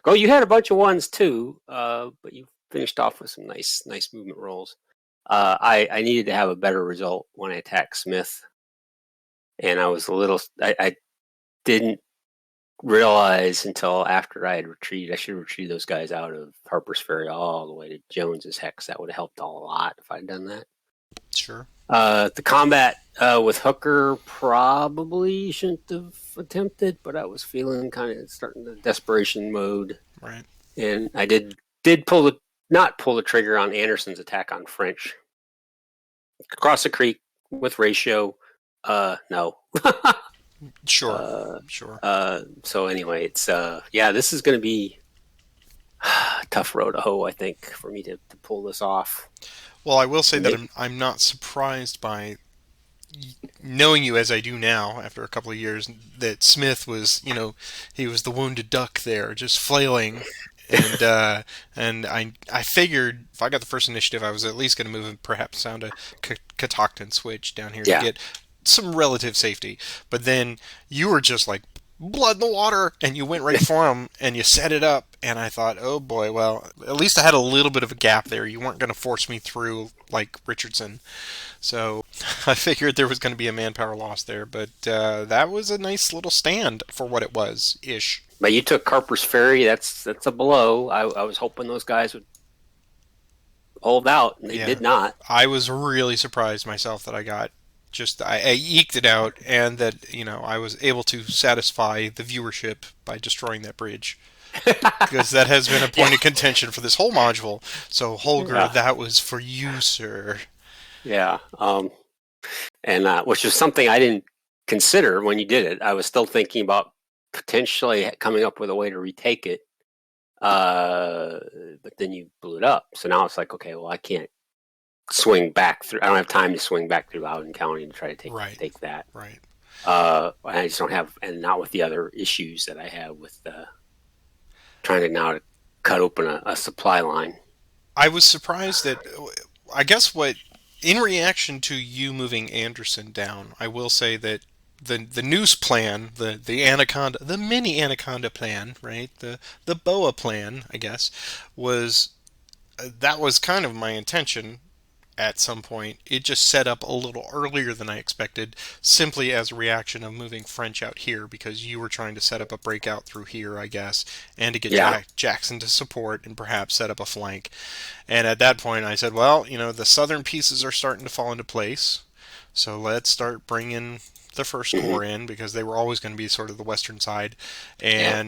Oh, you had a bunch of 1s too, but you finished off with some nice movement rolls. I needed to have a better result when I attacked Smith. And I was I didn't realize until after I had retreated. I should have retreated those guys out of Harper's Ferry all the way to Jones's Hex. That would have helped a lot if I'd done that. Sure. The combat with Hooker probably shouldn't have attempted, but I was feeling kind of starting the desperation mode. Right. And I did not pull the trigger on Anderson's attack on French. Across the creek with ratio. No. Sure. Sure. So anyway, it's this is going to be a tough row to hoe, I think, for me to pull this off. Well, I will say that I'm not surprised by, knowing you as I do now after a couple of years, that Smith was, he was the wounded duck there, just flailing. And I figured if I got the first initiative, I was at least going to move him perhaps down to Catoctin Switch down here to get some relative safety. But then you were just like blood in the water, and you went right for him, and you set it up, and I thought, oh boy, well, at least I had a little bit of a gap there. You weren't going to force me through like Richardson. So I figured there was going to be a manpower loss there, but that was a nice little stand for what it was, ish. But you took Harper's Ferry. That's a blow. I was hoping those guys would hold out, and they did not. I was really surprised myself that I eked it out, and that I was able to satisfy the viewership by destroying that bridge, because that has been a point of contention for this whole module. So Holger, that was for you, sir. Yeah, and which was something I didn't consider when you did it. I was still thinking about potentially coming up with a way to retake it, but then you blew it up. So now it's like, okay, well, I can't swing back through. I don't have time to swing back through Loudoun County to try to take that. Right. I just don't have, and not with the other issues that I have with trying to now cut open a supply line. I was surprised that, I guess what, in reaction to you moving Anderson down, I will say that the Noose plan, the Anaconda, the mini Anaconda plan, right? The Boa plan, I guess, was that was kind of my intention at some point. It just set up a little earlier than I expected, simply as a reaction of moving French out here because you were trying to set up a breakout through here, I guess, and to get Yeah. Jackson to support and perhaps set up a flank. And at that point, I said, well, the southern pieces are starting to fall into place, so let's start bringing the First Hmm. Corps in because they were always going to be sort of the western side, Yeah.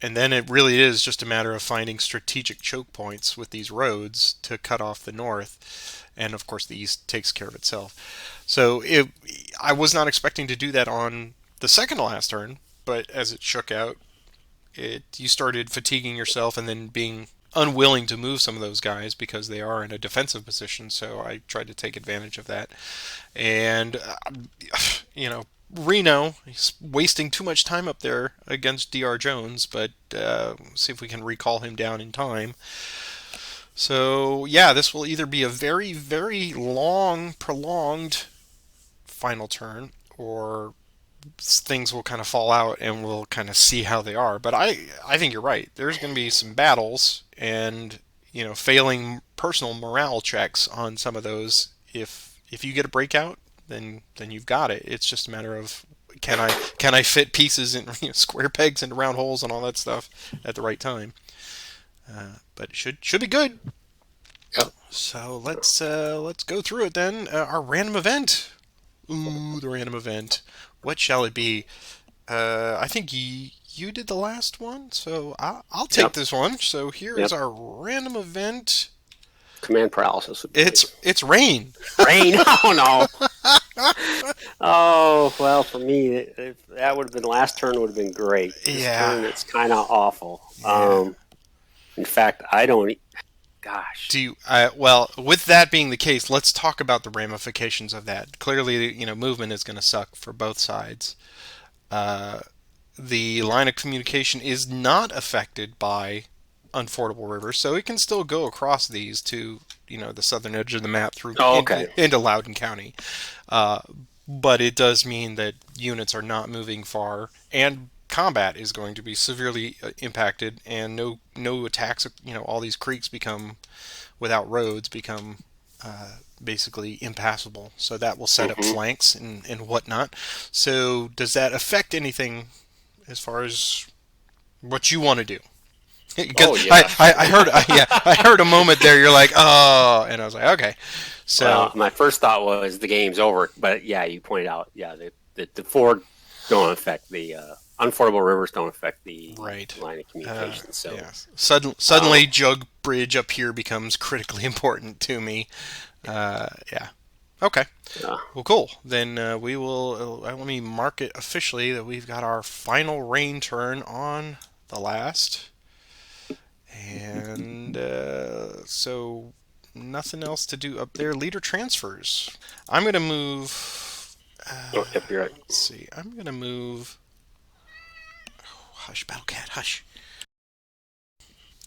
and then it really is just a matter of finding strategic choke points with these roads to cut off the north, and of course the east takes care of itself. So I was not expecting to do that on the second to last turn, but as it shook out, you started fatiguing yourself and then being unwilling to move some of those guys because they are in a defensive position. So I tried to take advantage of that, and you know. Reno, he's wasting too much time up there against Dr. Jones, but see if we can recall him down in time. So, yeah, this will either be a very, very long, prolonged final turn, or things will kind of fall out and we'll kind of see how they are. But I think you're right. There's going to be some battles and failing personal morale checks on some of those. If you get a breakout, then you've got it. It's just a matter of can I fit pieces in square pegs into round holes and all that stuff at the right time. But it should be good. Yep. So let's go through it then. Our random event. Ooh, the random event. What shall it be? I think you did the last one, so I'll take Yep. this one. So here is Yep. our random event. Command paralysis would be nice. It's rain. Rain. Oh no. Oh well, for me, if that would have been last turn would have been great. This Yeah, turn, it's kind of awful. yeah. In fact, I don't. Gosh. Do you, well, with that being the case, let's talk about the ramifications of that. Clearly, movement is going to suck for both sides. Uh, the line of communication is not affected by unfordable rivers, so it can still go across these to the southern edge of the map through Oh, okay. into Loudoun County. Uh, but it does mean that units are not moving far, and combat is going to be severely impacted, and no attacks. All these creeks become without roads become basically impassable. So that will set up Hmm. flanks and whatnot. So does that affect anything as far as what you want to do? Because Oh yeah. I heard yeah, I heard a moment there. You're like, oh, and I was like, okay. Well, So my first thought was the game's over, but yeah, you pointed out, yeah, the ford don't affect the unfordable rivers don't affect the right, line of communication. So, yeah. um, Suddenly, Jug Bridge up here becomes critically important to me. Yeah. Okay. uh, Well, cool. Then we will. Let me mark it officially that we've got our final rain turn on the last. And so nothing else to do up there. Leader transfers. I'm going to move. oh, yep, you're right. Let's see. I'm going to move. Oh, hush, Battlecat, hush.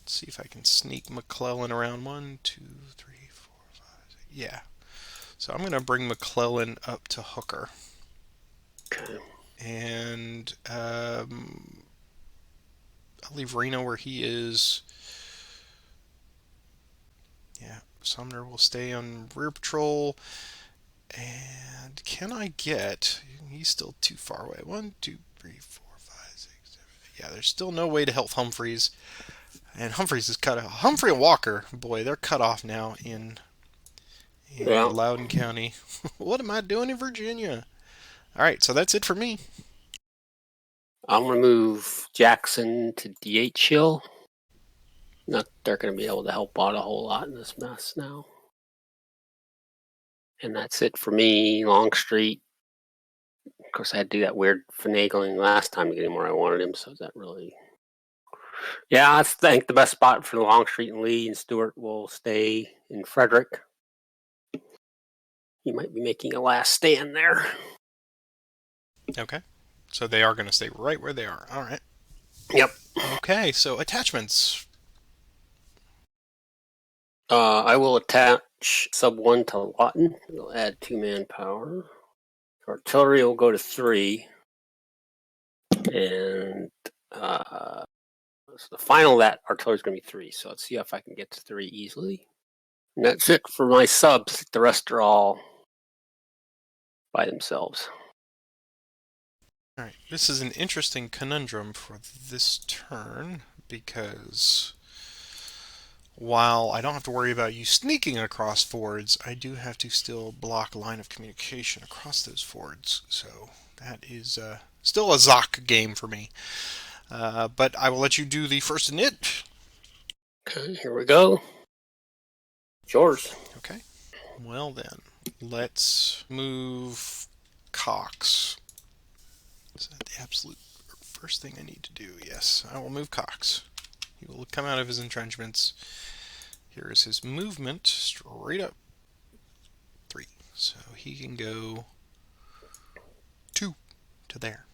Let's see if I can sneak McClellan around. 1, 2, 3, 4, 5, 6. Yeah. So I'm going to bring McClellan up to Hooker. Okay. And I'll leave Reno where he is. Yeah, Sumner will stay on rear patrol. And can I get? He's still too far away. 1, 2, 3, 4, 5, 6, 7. Yeah, there's still no way to help Humphreys. And Humphreys is cut off. Humphrey and Walker, boy, they're cut off now in Well, Loudoun County. What am I doing in Virginia? All right, so that's it for me. I'm gonna move Jackson to DH Hill. Not they're gonna be able to help out a whole lot in this mess now. And that's it for me. Longstreet. Of course, I had to do that weird finagling last time to get him where I wanted him. So is that really? Yeah, I think the best spot for Longstreet and Lee and Stewart will stay in Frederick. He might be making a last stand there. Okay. So they are going to stay right where they are. All right. Yep. Okay, so attachments. I will attach sub 1 to Lawton. It'll add 2 manpower. Artillery will go to 3. And so the final of that artillery is going to be 3. So let's see if I can get to 3 easily. And that's it for my subs. The rest are all by themselves. All right, this is an interesting conundrum for this turn because while I don't have to worry about you sneaking across fords, I do have to still block line of communication across those fords. So that is still a Zoc game for me. But I will let you do the first init. Okay, here we go. It's yours. Okay. Well then, let's move Cox. Is that the absolute first thing I need to do? Yes, I will move Cox. He will come out of his entrenchments. Here is his movement, straight up 3. So he can go 2 to there.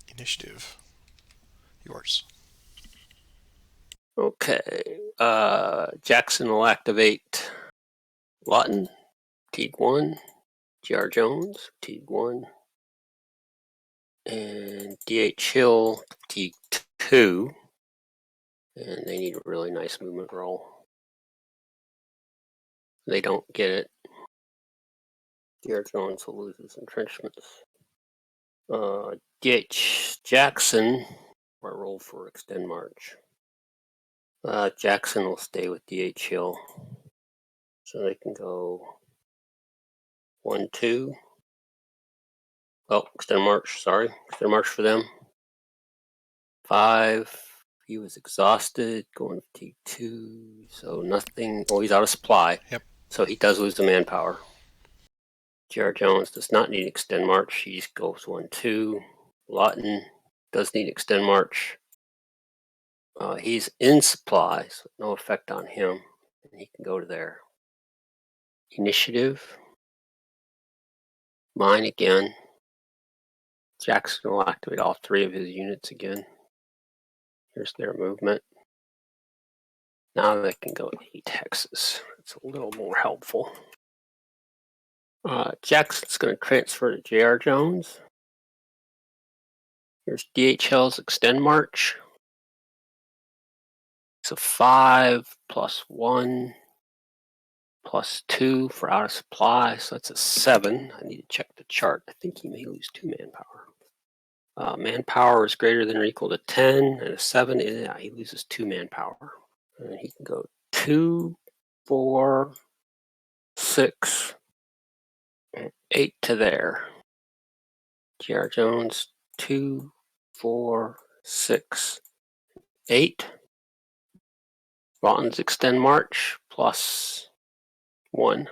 Initiative. Yours. Okay. Jackson will activate Lawton, Teague 1, G.R. Jones, Teague 1, and D.H. Hill, Teague 2. And they need a really nice movement roll. They don't get it. G.R. Jones will lose his entrenchments. D.H. Jackson will roll for extend march. Jackson will stay with D.H. Hill. So they can go 1, 2. Oh, extend march, sorry. Extend march for them. 5. He was exhausted, going to T2. So nothing. Oh, he's out of supply. Yep. So he does lose the manpower. J.R. Jones does not need extend march. He just goes 1, 2. Lawton does need extend march. He's in supply, so no effect on him. And he can go to there. Initiative. Mine again. Jackson will activate all 3 of his units again. Here's their movement. Now they can go 8 hexes. It's a little more helpful. Jackson's going to transfer to J.R. Jones. Here's DHL's extend march. It's a 5 plus 1 plus 2 for out of supply, so that's a 7. I need to check the chart. I think he may lose 2 manpower. Manpower is greater than or equal to 10, and a 7, yeah, he loses 2 manpower. And he can go 2, 4, 6, and 8 to there. J.R. Jones, 2, 4, 6, 8. Lawton's extend march plus 1.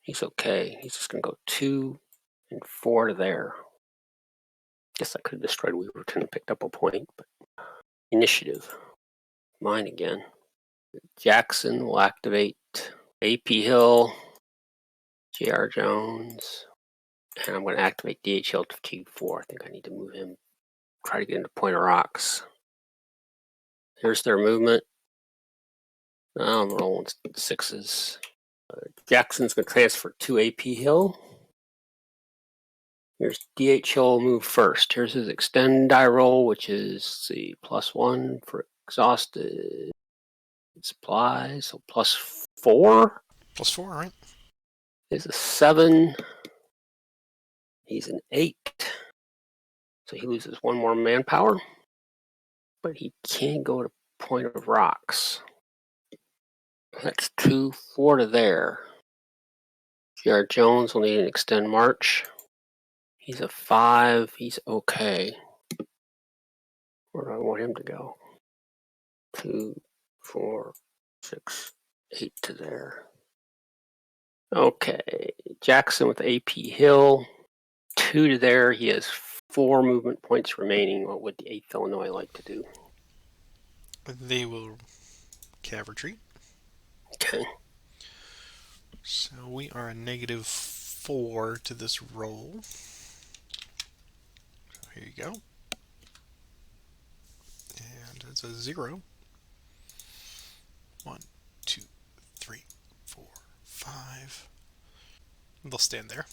He's okay. He's just going to go 2 and 4 to there. Guess I could have destroyed Weaverton and picked up a point, but initiative. Mine again. Jackson will activate AP Hill, J.R. Jones, and I'm going to activate DHL to T4. I think I need to move him, try to get into Point of Rocks. Here's their movement. Now I'm rolling 6s. Jackson's going to transfer to AP Hill. Here's DHL move first. Here's his extend die roll, which is the +1 for exhausted supplies. So +4. +4, right? Is a 7. He's an 8. So he loses 1 more manpower. But he can go to Point of Rocks. That's 2, 4 to there. J.R. Jones will need an extend march. He's a 5. He's okay. Where do I want him to go? 2, 4, 6, 8 to there. Okay. Jackson with AP Hill. 2 to there. He has 4 movement points remaining. What would the 8th Illinois like to do? They will cav retreat. Okay. So we are a -4 4 to this roll. So here you go. And it's a 0. 1, 2, 3, 4, 5. They'll stand there.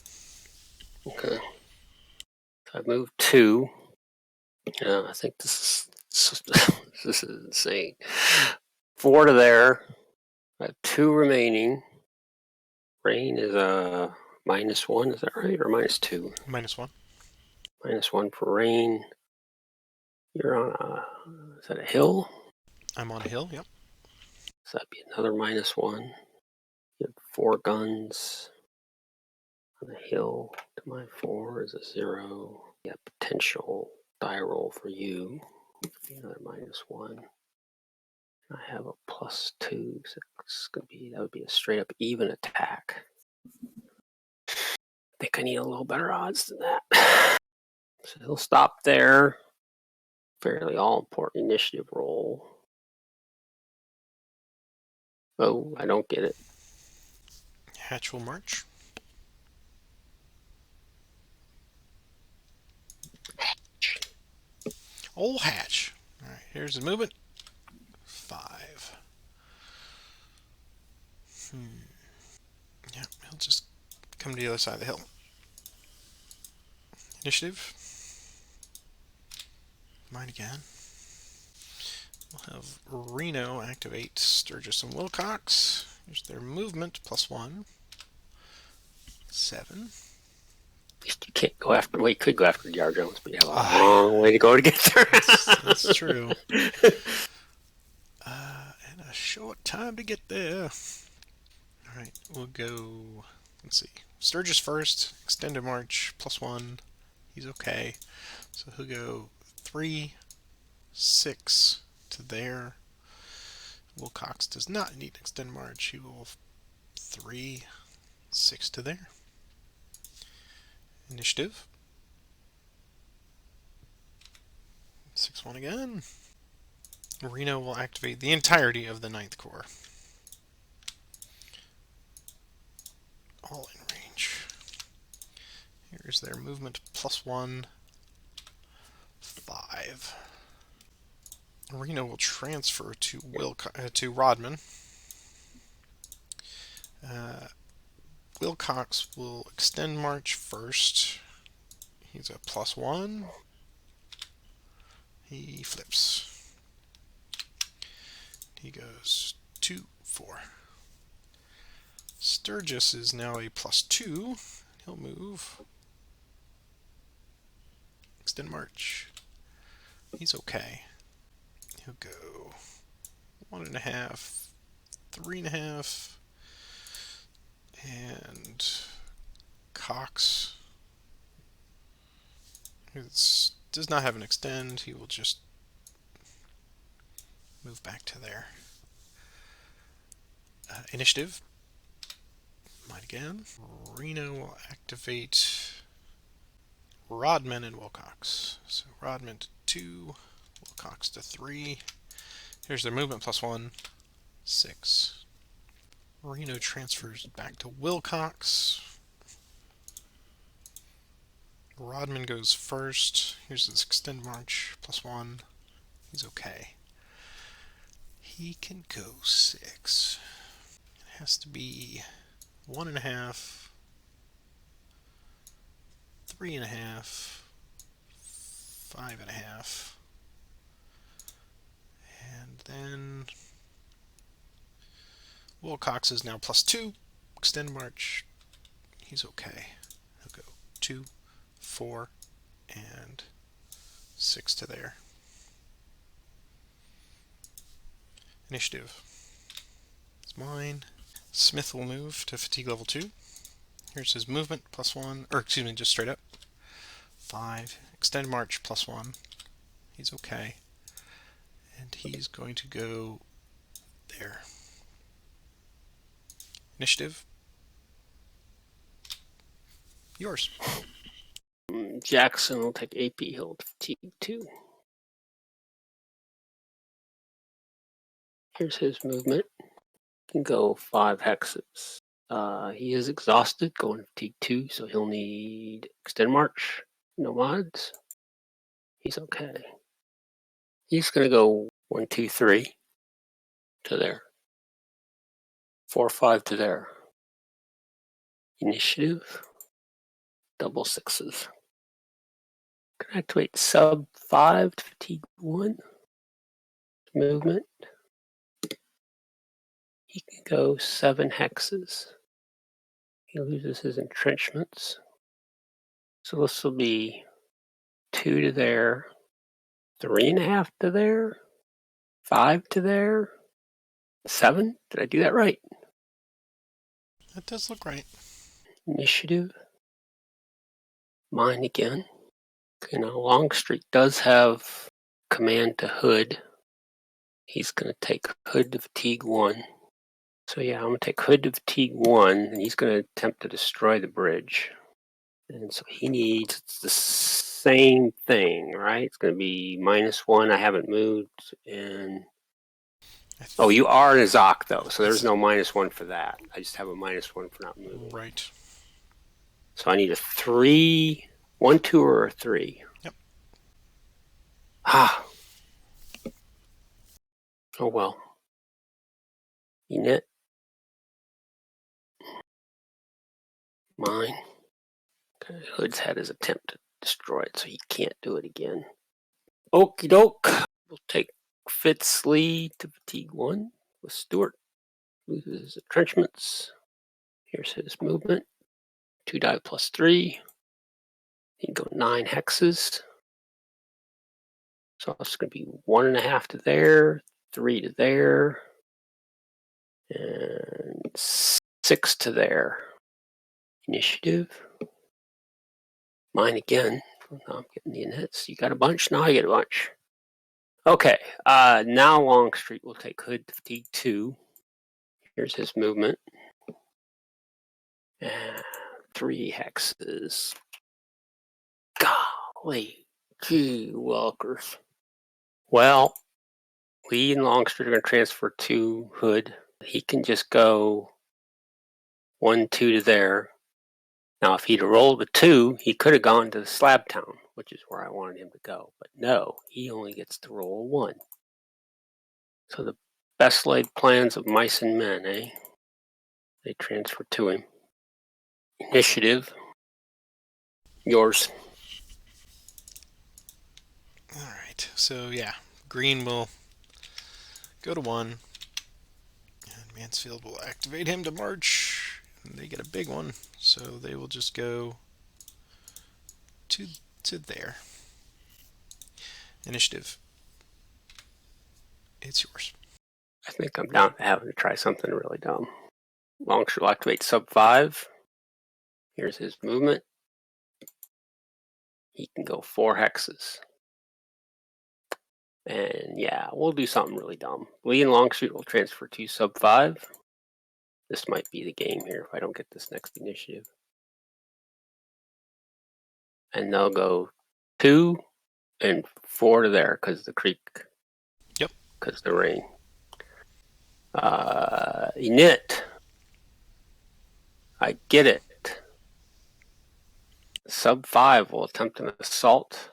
Okay. So I moved 2. I think this is insane. 4 to there. I have 2 remaining. Rain is a -1. Is that right, or -2? -1. -1 for rain. You're on a. Is that a hill? I'm on a hill. Yep. So that'd be another -1. You have 4 guns. On the hill to my 4 is a 0. Yeah, potential die roll for you. Another -1. I have a +2. So it's gonna be, that would be a straight up even attack. I think I need a little better odds than that. So he'll stop there. Fairly all important initiative roll. Oh, I don't get it. Hatch will march. Old Hatch. All right, here's the movement. 5. Yeah, he'll just come to the other side of the hill. Initiative. Mine again. We'll have Reno activate Sturgis and Wilcox. Here's their movement, +1. 7. You can't go after. Well, you could go after Jar Jones, but you have a long way to go to get there. That's true. And a short time to get there. All right, we'll go. Let's see. Sturgis first. Extended march, +1. He's okay. So he'll go 3, 6 to there. Wilcox does not need extend march. He will 3, 6 to there. Initiative. 6-1 again. Reno will activate the entirety of the 9th Corps. All in range. Here's their movement, +1, 5. Reno will transfer to Rodman. Wilcox will extend march first. He's a +1. He flips. He goes 2, 4. Sturgis is now a +2. He'll move. Extend march. He's okay. He'll go 1.5, 3.5, and Cox does not have an extend. He will just move back to there. Initiative. Mine again. Reno will activate Rodman and Wilcox. So Rodman to 2, Wilcox to 3. Here's their movement, +1, 6. Reno transfers back to Wilcox. Rodman goes first. Here's his extend march, +1. He's okay. He can go 6. It has to be 1.5, 3.5, 5.5, and then Wilcox is now +2. Extend march. He's okay. He'll go 2, 4, and 6 to there. Initiative. It's mine. Smith will move to fatigue level 2. Here's his movement, +1, or excuse me, just straight up. 5. Extend march, +1. He's okay. And he's going to go there. Initiative. Yours. Jackson will take AP. He'll fatigue 2. Here's his movement. He can go 5 hexes. He is exhausted, going to fatigue 2, so he'll need extend march. No mods. He's okay. He's going to go 1, 2, 3 to there. 4, 5 to there. Initiative. Double 6s. Can activate sub 5 to fatigue 1. Movement. He can go 7 hexes. He loses his entrenchments. So this will be 2 to there, 3.5 to there, 5 to there, 7. Did I do that right? That does look right. Initiative. Mine again. Okay, now Longstreet does have command to Hood. He's going to take Hood to fatigue 1. So yeah, I'm going to take Hood to fatigue 1, and he's going to attempt to destroy the bridge. And so he needs the same thing, right? It's going to be -1. I haven't moved. And oh, you are in a Zoc, though, so there's no -1 for that. I just have a -1 for not moving. Right. So I need a 3, 1, 2, or a 3. Yep. Ah. Oh, well. Unit. Mine. Okay. Hood's had his attempt to destroy it, so he can't do it again. Okie doke. We'll take Fitz Lee to fatigue 1 with Stewart. Loses his entrenchments. Here's his movement. 2 die +3. He can go 9 hexes. So it's going to be 1.5 to there, 3 to there, and 6 to there. Initiative. Mine again. Now I'm getting the inhits. You got a bunch? Now I get a bunch. Okay. Now Longstreet will take Hood to fatigue 2. Here's his movement. And 3 hexes. Golly. Gee wilkers. Well, Lee and Longstreet are going to transfer to Hood. He can just go 1, 2 to there. Now, if he'd rolled a 2, he could have gone to Slab Town, which is where I wanted him to go. But no, he only gets to roll a 1. So the best laid plans of mice and men, eh? They transfer to him. Initiative. Yours. All right. So yeah, Green will go to 1, and Mansfield will activate him to march. And they get a big one, so they will just go to there. Initiative. It's yours. I think I'm down to having to try something really dumb. Longstreet will activate sub 5. Here's his movement. He can go 4 hexes. And yeah, we'll do something really dumb. Lee and Longstreet will transfer to sub 5. This might be the game here if I don't get this next initiative. And they'll go 2 and 4 to there because the creek. Yep. Because the rain. Init. I get it. Sub 5 will attempt an assault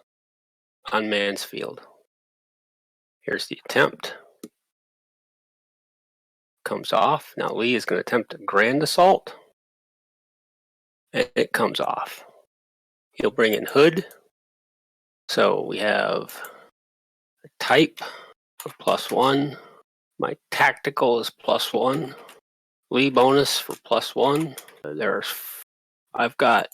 on Mansfield. Here's the attempt. Comes off. Now Lee is going to attempt a grand assault. And it comes off. He'll bring in Hood. So we have a type of +1. My tactical is +1. Lee bonus for +1. I've got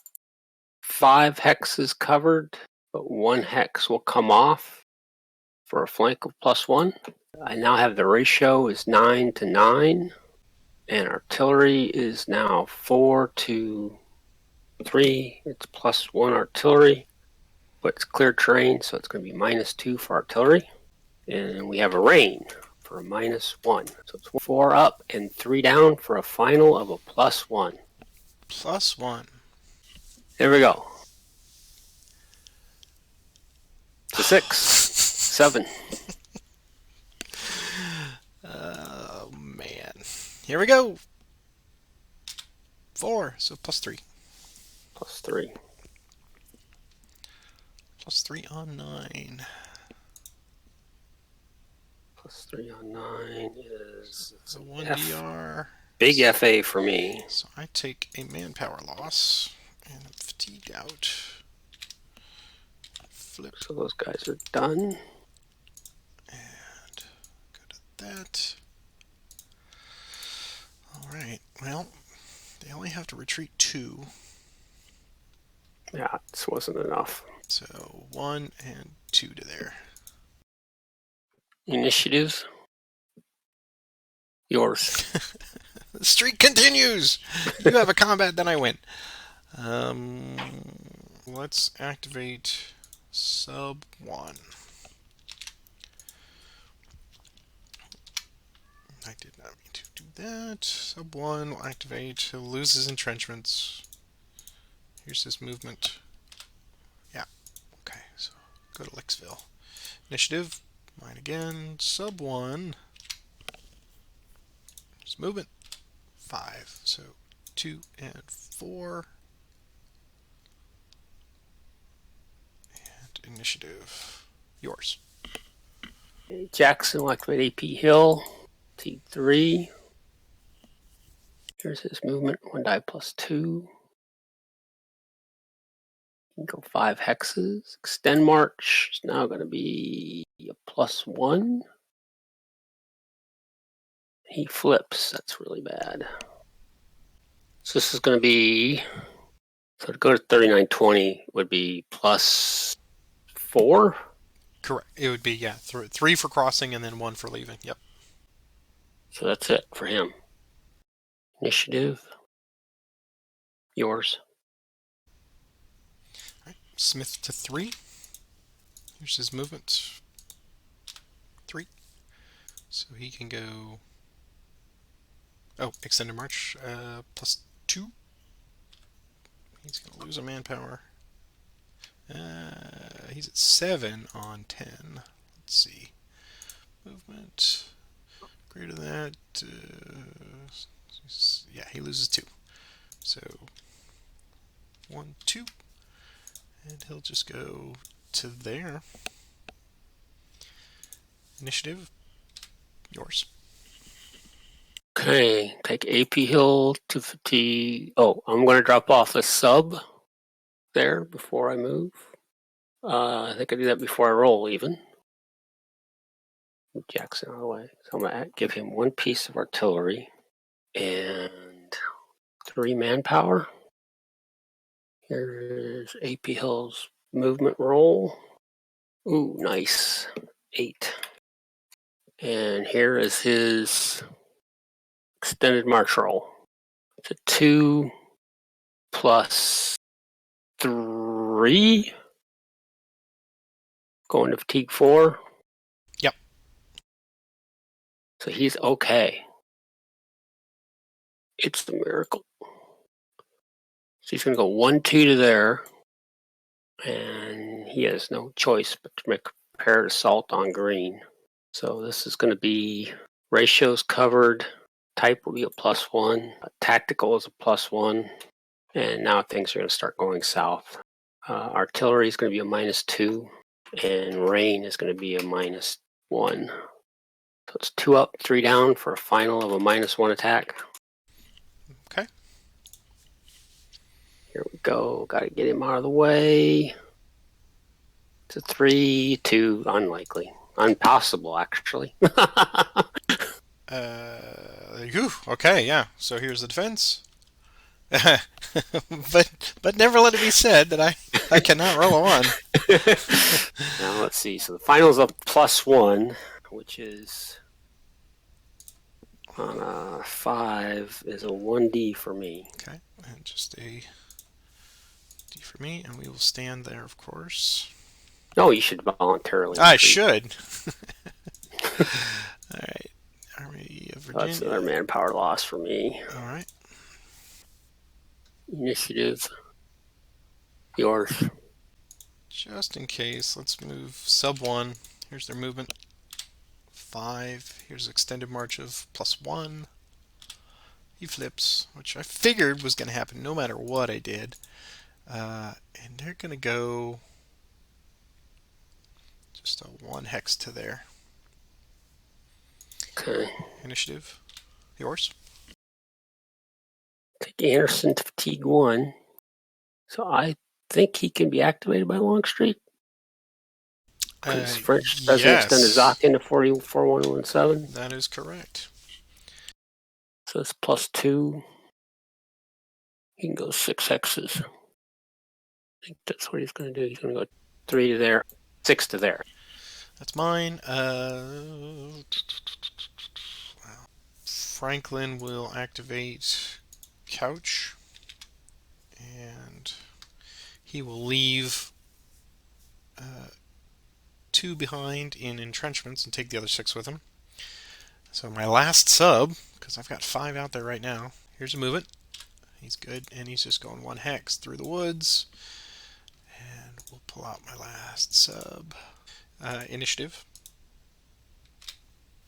5 hexes covered, but 1 hex will come off for a flank of +1. I now have the ratio is 9 to 9, and artillery is now 4 to 3. It's +1 artillery, but it's clear terrain, so it's going to be -2 for artillery. And we have a rain for a -1. So it's 4 up and 3 down for a final of a +1. +1. There we go. It's a 6, 7. Oh man. Here we go. 4, so +3. +3. +3 on 9. +3 on 9 is A 1 DR. big FA for me. So I take a manpower loss, and I'm fatigued out. Flip. So those guys are done. And go to that. Alright, well, they only have to retreat 2. Yeah, this wasn't enough. So 1 and 2 to there. Initiatives. Yours. The streak continues! You have a combat, then I win. Let's activate sub 1. I did not mean to do that. Sub 1 will activate. He'll lose his entrenchments. Here's his movement. Yeah. Okay, so go to Licksville. Initiative. Mine again. Sub 1. Here's movement. 5. So 2 and 4. And initiative. Yours. Jackson will activate AP Hill. T3. Here's his movement. 1 die +2. You can go 5 hexes. Extend March is now going to be a +1. He flips. That's really bad. So this is going to be, so to go to 3920 would be +4. Correct. It would be, yeah, 3 for crossing and then 1 for leaving. Yep. So that's it for him. Initiative. Yours. All right. Smith to 3. Here's his movement. 3. So he can go. Oh, extended march. +2. He's going to lose a manpower. He's at 7 on 10. Let's see. Movement. Greater than that. Yeah, he loses 2. So 1, 2. And he'll just go to there. Initiative. Yours. Okay, take AP Hill to fatigue. Oh, I'm going to drop off the sub there before I move. I think I do that before I roll even. Move Jackson out of the way. So I'm going to give him 1 piece of artillery and 3 manpower. Here's AP Hill's movement roll. Ooh, nice. 8. And here is his extended march roll. It's a 2 +3. Going to fatigue 4. Yep. So he's okay. It's the miracle. So he's going to go 1, 2 to there. And he has no choice but to make prepared assault on green. So this is going to be ratios covered. Type will be a +1. Tactical is a +1. And now things are going to start going south. Artillery is going to be a -2. And rain is going to be a -1. So it's 2 up, 3 down for a final of a -1 attack. Okay. Here we go. Got to get him out of the way. It's a 3, 2, unlikely. Impossible, actually. Okay, yeah. So here's the defense. but never let it be said that I cannot roll a 1. Now let's see. So the final's a +1, which is on a 5 is a 1D for me. Okay, and just a D for me, and we will stand there, of course. No, you should voluntarily. I should. All right. Army of Virginia. That's another manpower loss for me. All right. Initiative. Yours. Just in case, let's move sub 1. Here's their movement. 5. Here's extended march of +1. he flips, which I figured was going to happen no matter what I did. And they're going to go just a 1 hex to there. Okay. Initiative. Yours? Take Anderson to fatigue 1. So I think he can be activated by Longstreet. Because French doesn't extend his Yes. Zoc into 4117. That is correct. So it's +2. He can go 6 hexes. I think that's what he's going to do. He's going to go 3 to there, 6 to there. That's mine. Franklin will activate Couch. And he will leave 2 behind in entrenchments and take the other 6 with him. So my last sub, because I've got 5 out there right now. Here's a movement. He's good, and he's just going 1 hex through the woods. And we'll pull out my last sub. Initiative.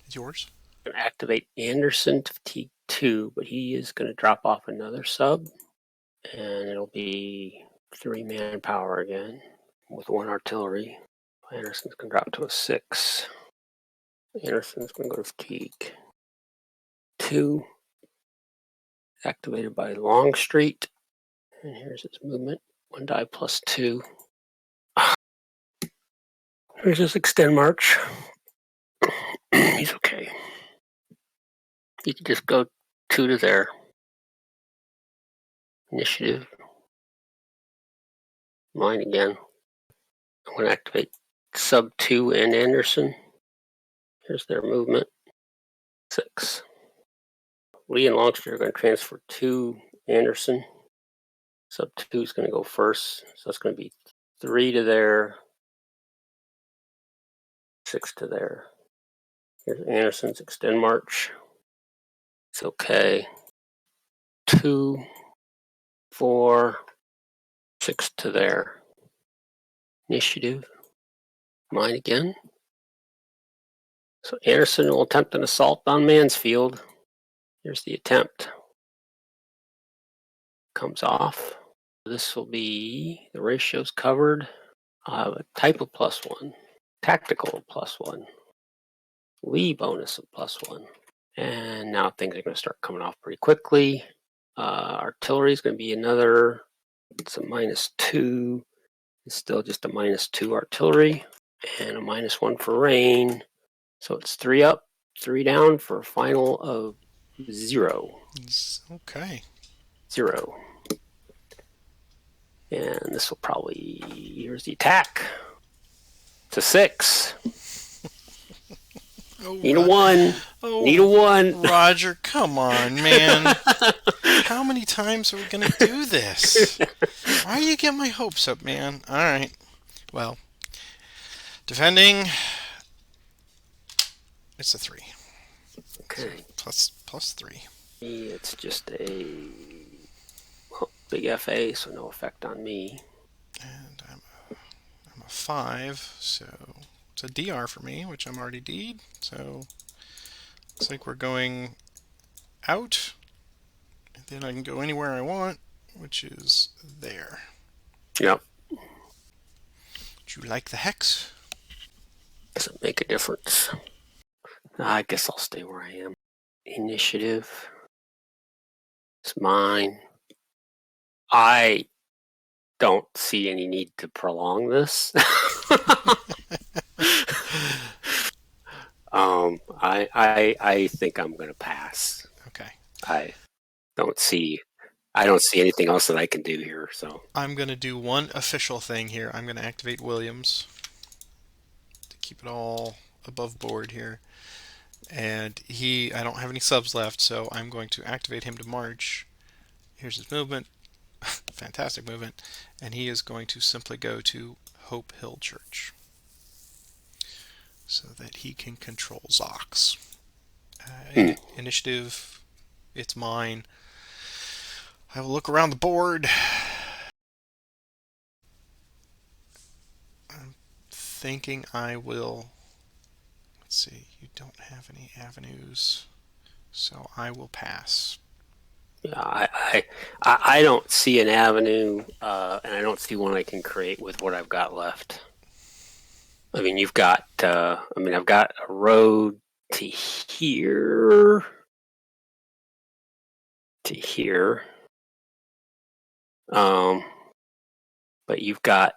It's yours. I'm going to activate Anderson to fatigue 2, but he is going to drop off another sub. And it'll be 3 manpower again with 1 artillery. Anderson's going to drop to a 6. Anderson's going to go to fatigue 2. Activated by Longstreet. And here's his movement. 1 die +2. Here's his extend march. He's okay. He can just go 2 to there. Initiative. Mine again. I'm going to activate sub 2 and Anderson. Here's their movement. 6. Lee and Longstreet are going to transfer to Anderson. Sub 2 is going to go first. So it's going to be 3 to there, 6 to there. Here's Anderson's extend march. It's okay. 2, 4, 6 to there. Initiative. Mine again. So Anderson will attempt an assault on Mansfield. Here's the attempt. Comes off. This will be, the ratio's covered. A type of +1. Tactical +1. Lee bonus of +1. And now things are going to start coming off pretty quickly. Artillery is going to be another, it's a -2. It's still just a -2 artillery. And a -1 for rain. So it's 3 up, 3 down for a final of 0. Okay. 0. And this will probably, here's the attack. It's a 6. Need a 1. Need a 1. Roger, come on, man. How many times are we going to do this? Why do you get my hopes up, man? All right. Well, defending, it's a 3. Okay. So plus 3. It's just a big FA, so no effect on me. And I'm a 5, so it's a DR for me, which I'm already D'd. So looks like we're going out. And then I can go anywhere I want, which is there. Yep. Do you like the hex? Doesn't make a difference. I guess I'll stay where I am. Initiative. It's mine. I don't see any need to prolong this. I think I'm going to pass. Okay. I don't see anything else that I can do here. So I'm going to do one official thing here. I'm going to activate Williams to keep it all above board here. And I don't have any subs left, so I'm going to activate him to march. Here's his movement. Fantastic movement. And he is going to simply go to Hope Hill Church so that he can control Zox. Initiative, it's mine. I will look around the board. I'm thinking I will. Let's see, you don't have any avenues, so I will pass. I don't see an avenue, and I don't see one I can create with what I've got left. I mean, you've got. I've got a road to here, to here. But you've got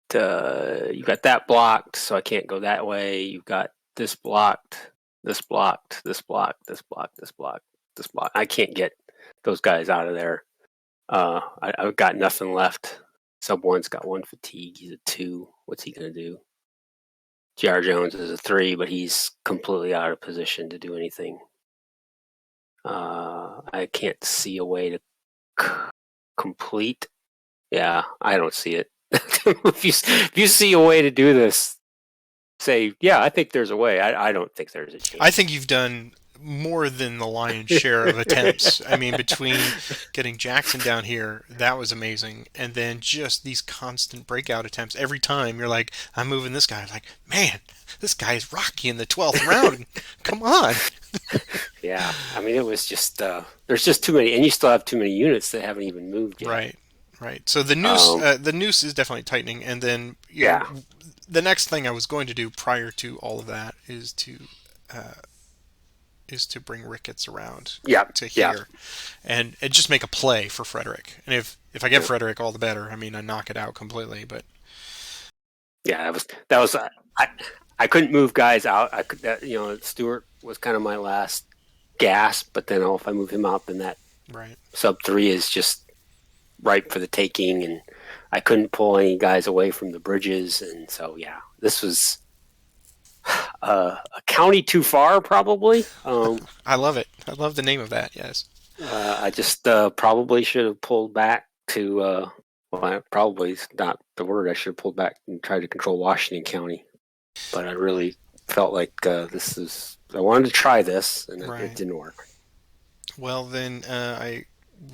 that blocked, so I can't go that way. You've got this blocked, this blocked, this blocked, this blocked, this blocked, this blocked. I can't get those guys out of there. I've got nothing left. Sub one's got one fatigue. He's a 2. What's he gonna do? J.R. Jones is a 3, but he's completely out of position to do anything. I can't see a way to complete. Yeah, I don't see it. If you see a way to do this, say, yeah, I think there's a way. I don't think there's a chance. I think you've done more than the lion's share of attempts. I mean, between getting Jackson down here, that was amazing, and then just these constant breakout attempts. Every time you're like, I'm moving this guy. Like, man, this guy is rocky in the 12th round. Come on. Yeah, I mean, it was just there's just too many, and you still have too many units that haven't even moved yet. Right, right. So the noose is definitely tightening, and then Yeah, the next thing I was going to do prior to all of that is to bring Ricketts around yeah, to yeah, here, and just make a play for Frederick. And if I get Frederick, all the better. I mean, I knock it out completely. But yeah. That was I couldn't move guys out. I could Stewart was kind of my last gasp, but then if I move him out, then that right. sub 3 is just ripe for the taking, and I couldn't pull any guys away from the bridges, and so yeah, this was a county too far, probably. I love it. I love the name of that. Yes. I just probably should have pulled back to. Probably is not the word. I should have pulled back and tried to control Washington County, but I really felt like this is. I wanted to try this, and it didn't work. Well, then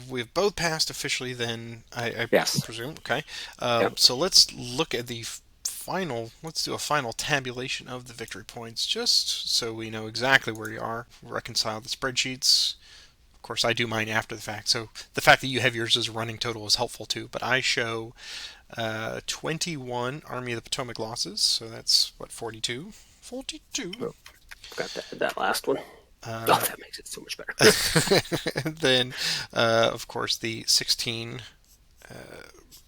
we've both passed officially. Then I Yes. presume. Okay. Yep. So let's look at the final. Let's do a final tabulation of the victory points, just so we know exactly where you are. Reconcile the spreadsheets. Of course, I do mine after the fact. So the fact that you have yours as a running total is helpful too. But I show 21 Army of the Potomac losses. So that's what 42. 42. Oh, got that last one. That makes it so much better. Then, of course, the 16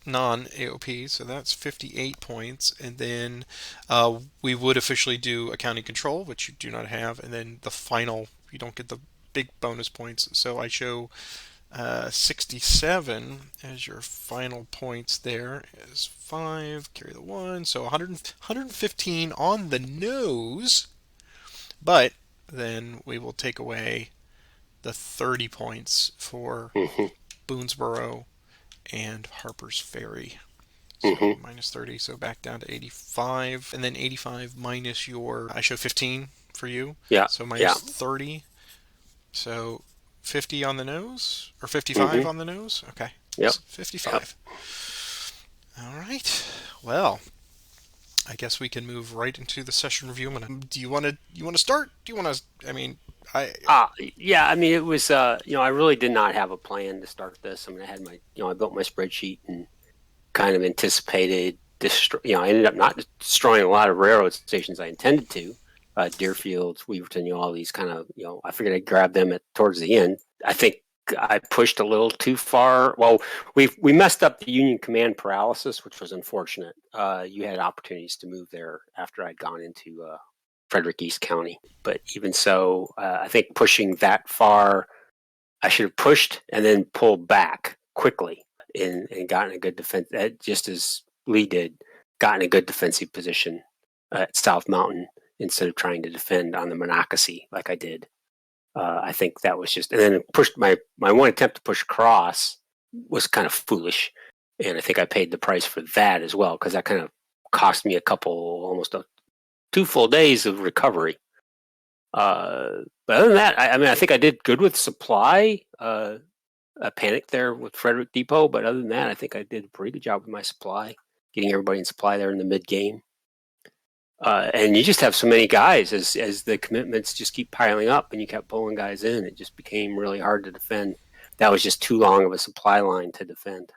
non-AOP, so that's 58 points. And then we would officially do a county control, which you do not have. And then the final, you don't get the big bonus points. So I show 67 as your final points there is 5, carry the 1. So 115 on the nose. But then we will take away the 30 points for Boonesboro and Harper's Ferry. So minus 30, so back down to 85. And then 85 minus your, I show 15 for you. Yeah. So minus 30. So 50 on the nose? Or 55 on the nose? Okay. Yep. So 55. Yep. All right. Well, I guess we can move right into the session review. Do you want to start? Do you want to? I mean, yeah. I mean, it was. I really did not have a plan to start this. I mean, I had I built my spreadsheet and kind of anticipated. I ended up not destroying a lot of railroad stations I intended to. Deerfield, Weaverton, all these kind of. I figured I'd grab them towards the end. I think I pushed a little too far. Well, we messed up the Union Command Paralysis, which was unfortunate. You had opportunities to move there after I'd gone into Frederick East County, but even so, I think pushing that far, I should have pushed and then pulled back quickly and gotten a good defense. Just as Lee did, gotten a good defensive position at South Mountain instead of trying to defend on the Monocacy like I did. I think that was just, and then pushed my one attempt to push across was kind of foolish, and I think I paid the price for that as well because that kind of cost me almost 2 full days of recovery. But other than that, I think I did good with supply. I panicked there with Frederick Depot, but other than that, I think I did a pretty good job with my supply, getting everybody in supply there in the mid game. And you just have so many guys as the commitments just keep piling up and you kept pulling guys in. It just became really hard to defend. that was just too long of a supply line to defend.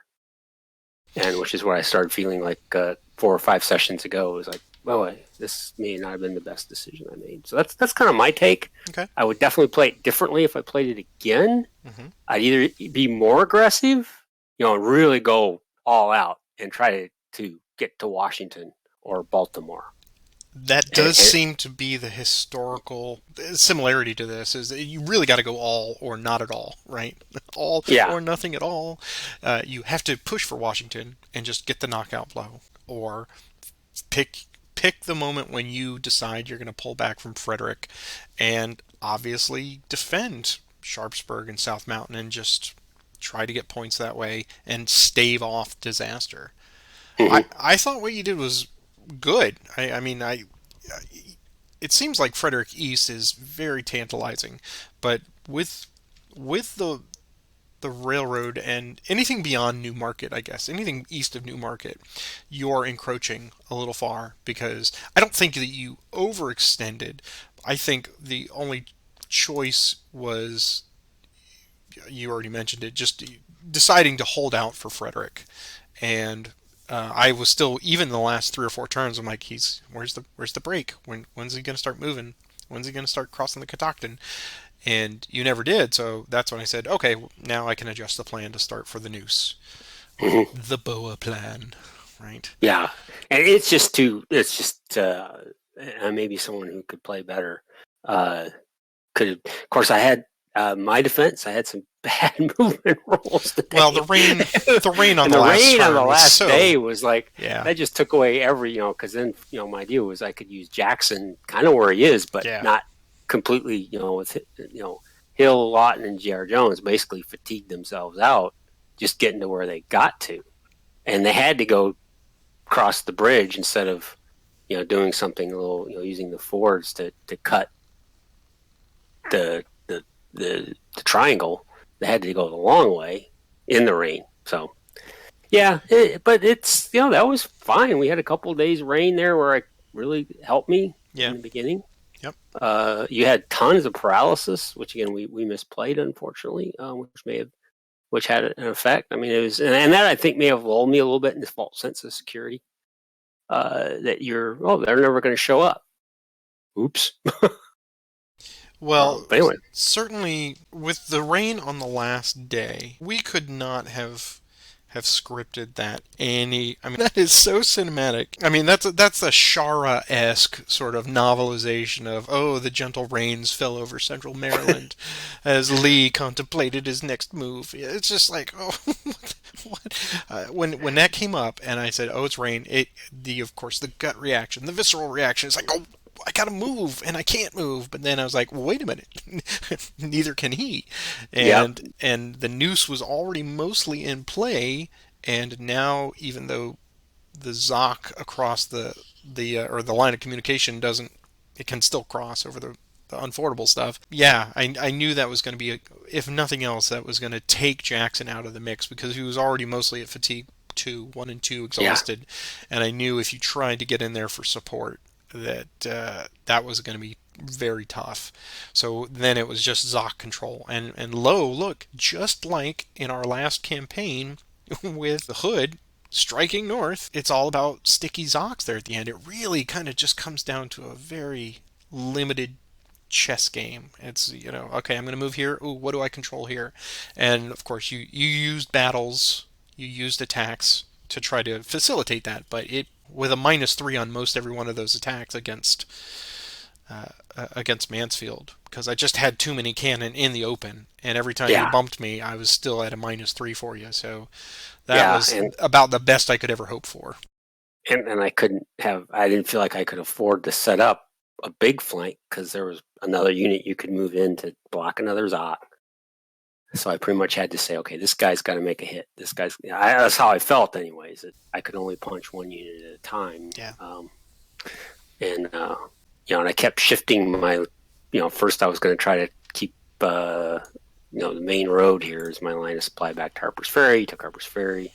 And which is where I started feeling like 4 or 5 sessions ago. It was like, well, this may not have been the best decision I made. So that's kind of my take. Okay. I would definitely play it differently if I played it again. Mm-hmm. I'd either be more aggressive, and really go all out and try to get to Washington or Baltimore. That does seem to be the historical similarity to this, is that you really got to go all or not at all, right? All or nothing at all. You have to push for Washington and just get the knockout blow, or pick the moment when you decide you're going to pull back from Frederick and obviously defend Sharpsburg and South Mountain and just try to get points that way and stave off disaster. Mm-hmm. I thought what you did was good. I mean, it seems like Frederick East is very tantalizing, but with the railroad and anything beyond New Market, I guess, anything east of New Market, you're encroaching a little far, because I don't think that you overextended. I think the only choice was, you already mentioned it, just deciding to hold out for Frederick. And I was still, even the last 3 or 4 turns, I'm like, where's the break? When's he going to start moving? When's he going to start crossing the Catoctin? And you never did, so that's when I said, okay, now I can adjust the plan to start for the noose. Mm-hmm. The BOA plan, right? Yeah, and it's just maybe someone who could play better could. Of course, I had my defense. I had some bad movement rolls today. Well, the rain on the last day was like, yeah. That just took away every, because then my deal was I could use Jackson kind of where he is, but not completely, with Hill, Lawton, and J.R. Jones basically fatigued themselves out just getting to where they got to, and they had to go cross the bridge instead of doing something a little, using the fords to cut the triangle. They had to go the long way in the rain. So but it's that was fine. We had a couple of days rain there where it really helped me in the beginning. Yep. You had tons of paralysis, which again we misplayed, unfortunately, which had an effect. I mean, it was, and that I think may have lulled me a little bit in this false sense of security. That they're never going to show up. Oops. Well, anyway. Certainly with the rain on the last day, we could not have scripted that any. I mean, that is so cinematic. I mean, that's a Shara-esque sort of novelization of, the gentle rains fell over central Maryland as Lee contemplated his next move. It's just like, what? When that came up and I said, it's rain, of course the gut reaction, the visceral reaction is like, I gotta move and I can't move. But then I was like, well, wait a minute, neither can he. And the noose was already mostly in play, and now even though the Zoc across the line of communication it can still cross over the unfordable stuff. Yeah, I knew that was going to be, if nothing else, that was going to take Jackson out of the mix, because he was already mostly at fatigue 1 and 2 exhausted, and I knew if you tried to get in there for support, that was going to be very tough. So then it was just Zoc control, and look, just like in our last campaign with the Hood striking north, it's all about sticky Zocs there at the end. It really kind of just comes down to a very limited chess game. It's, okay, I'm going to move here. Ooh, what do I control here? And of course you used battles, you used attacks to try to facilitate that, but with a -3 on most every one of those attacks against Mansfield, because I just had too many cannon in the open, and every time you bumped me, I was still at a -3 for you. So that was about the best I could ever hope for. And I didn't feel like I could afford to set up a big flank, because there was another unit you could move in to block another Zoc. So I pretty much had to say, okay, this guy's got to make a hit. That's how I felt anyways. That I could only punch one unit at a time. Yeah. And I kept shifting my, first I was going to try to keep, the main road here is my line of supply back to Harper's Ferry. Took Harper's Ferry.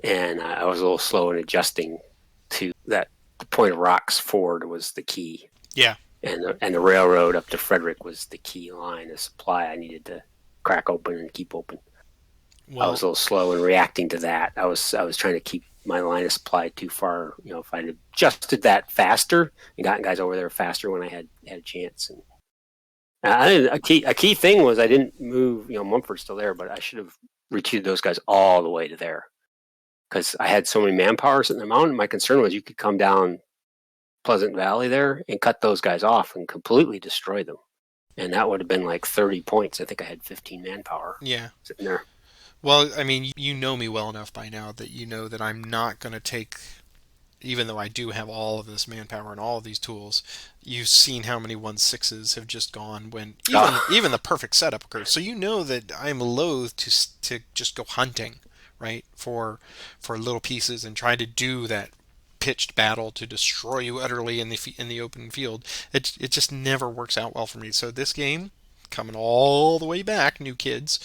And I was a little slow in adjusting to that. The Point of Rocks Ford was the key. Yeah. And the railroad up to Frederick was the key line of supply I needed to crack open and keep open. I Well, was a little slow in reacting to that. I was trying to keep my line of supply too far. If I'd adjusted that faster and gotten guys over there faster when I had a chance. And a key thing was I didn't move. Mumford's still there, but I should have retreated those guys all the way to there because I had so many manpower sitting in the mountain. My concern was you could come down Pleasant Valley there and cut those guys off and completely destroy them. And that would have been like 30 points. I think I had 15 manpower yeah. sitting there. Well, I mean, you know me well enough by now that you know that I'm not going to take, even though I do have all of this manpower and all of these tools, you've seen how many 1/6s have just gone when even the perfect setup occurs. So you know that I'm loath to just go hunting, right, for little pieces and try to do that pitched battle to destroy you utterly in the open field. It just never works out well for me. So this game, coming all the way back, new kids,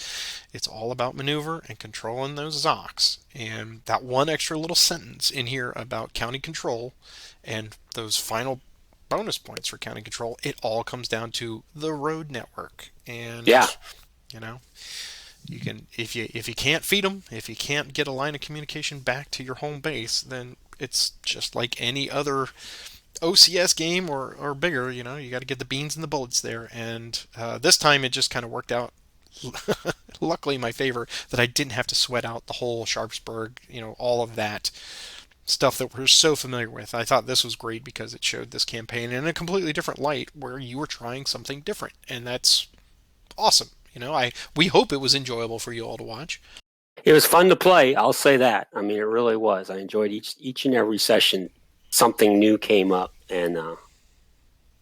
it's all about maneuver and controlling those Zocs. And that one extra little sentence in here about county control and those final bonus points for county control, it all comes down to the road network. And Yeah. you know, you can if you can't feed them, if you can't get a line of communication back to your home base, then it's just like any other OCS game or bigger. You got to get the beans and the bullets there. And this time it just kind of worked out. Luckily, in my favor that I didn't have to sweat out the whole Sharpsburg, all of that stuff that we're so familiar with. I thought this was great because it showed this campaign in a completely different light where you were trying something different, and that's awesome. We hope it was enjoyable for you all to watch. It was fun to play. I'll say that. I mean, it really was. I enjoyed each and every session. Something new came up, and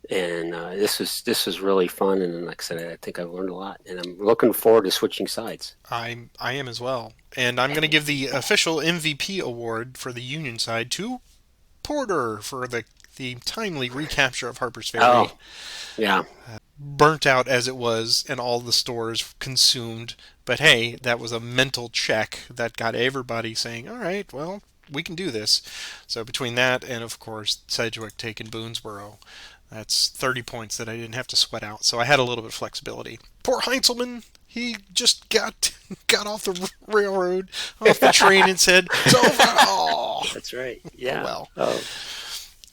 this was really fun. And like I said, I think I've learned a lot, and I'm looking forward to switching sides. I am as well, and I'm going to give the official MVP award for the Union side to Porter for the timely recapture of Harper's Ferry. Oh, yeah. Burnt out as it was and all the stores consumed, but hey, that was a mental check that got everybody saying, all right, well, we can do this. So between that and of course Sedgwick taking Boonesboro, that's 30 points that I didn't have to sweat out, so I had a little bit of flexibility. Poor Heinzelman, he just got off the railroad, off the train, and said, it's over. Oh, that's right. Yeah. Well. Oh.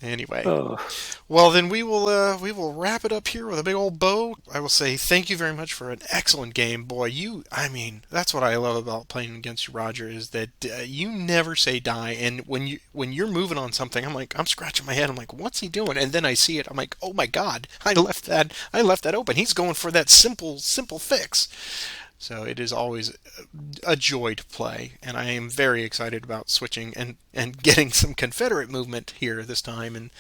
Anyway, Oh. Well, then we will wrap it up here with a big old bow. I will say thank you very much for an excellent game, boy. I mean, that's what I love about playing against you, Roger, is that you never say die. And when you're moving on something, I'm scratching my head. I'm like, what's he doing? And then I see it. I'm like, oh my God, I left that open. He's going for that simple fix. So it is always a joy to play, and I am very excited about switching and getting some Confederate movement here this time, and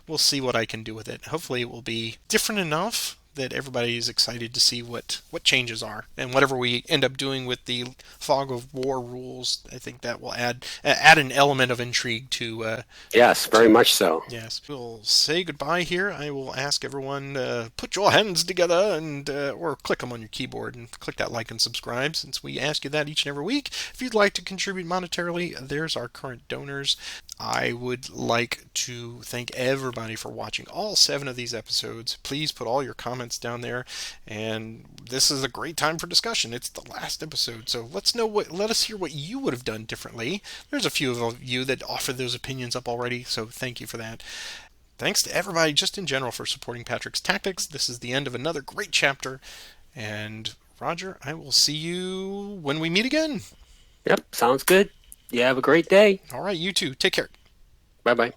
we'll see what I can do with it. Hopefully it will be different enough that everybody is excited to see what changes are. And whatever we end up doing with the Fog of War rules, I think that will add an element of intrigue to... yes, very much so. Yes. We'll say goodbye here. I will ask everyone, put your hands together and or click them on your keyboard and click that like and subscribe, since we ask you that each and every week. If you'd like to contribute monetarily, there's our current donors. I would like to thank everybody for watching all 7 of these episodes. Please put all your comments down there, and this is a great time for discussion. It's the last episode, so let us hear what you would have done differently. There's a few of you that offered those opinions up already, so thank you for that. Thanks to everybody just in general for supporting Patrick's Tactics. This is the end of another great chapter, and Roger, I will see you when we meet again. Yep, sounds good. You have a great day. All right, you too. Take care. Bye-bye.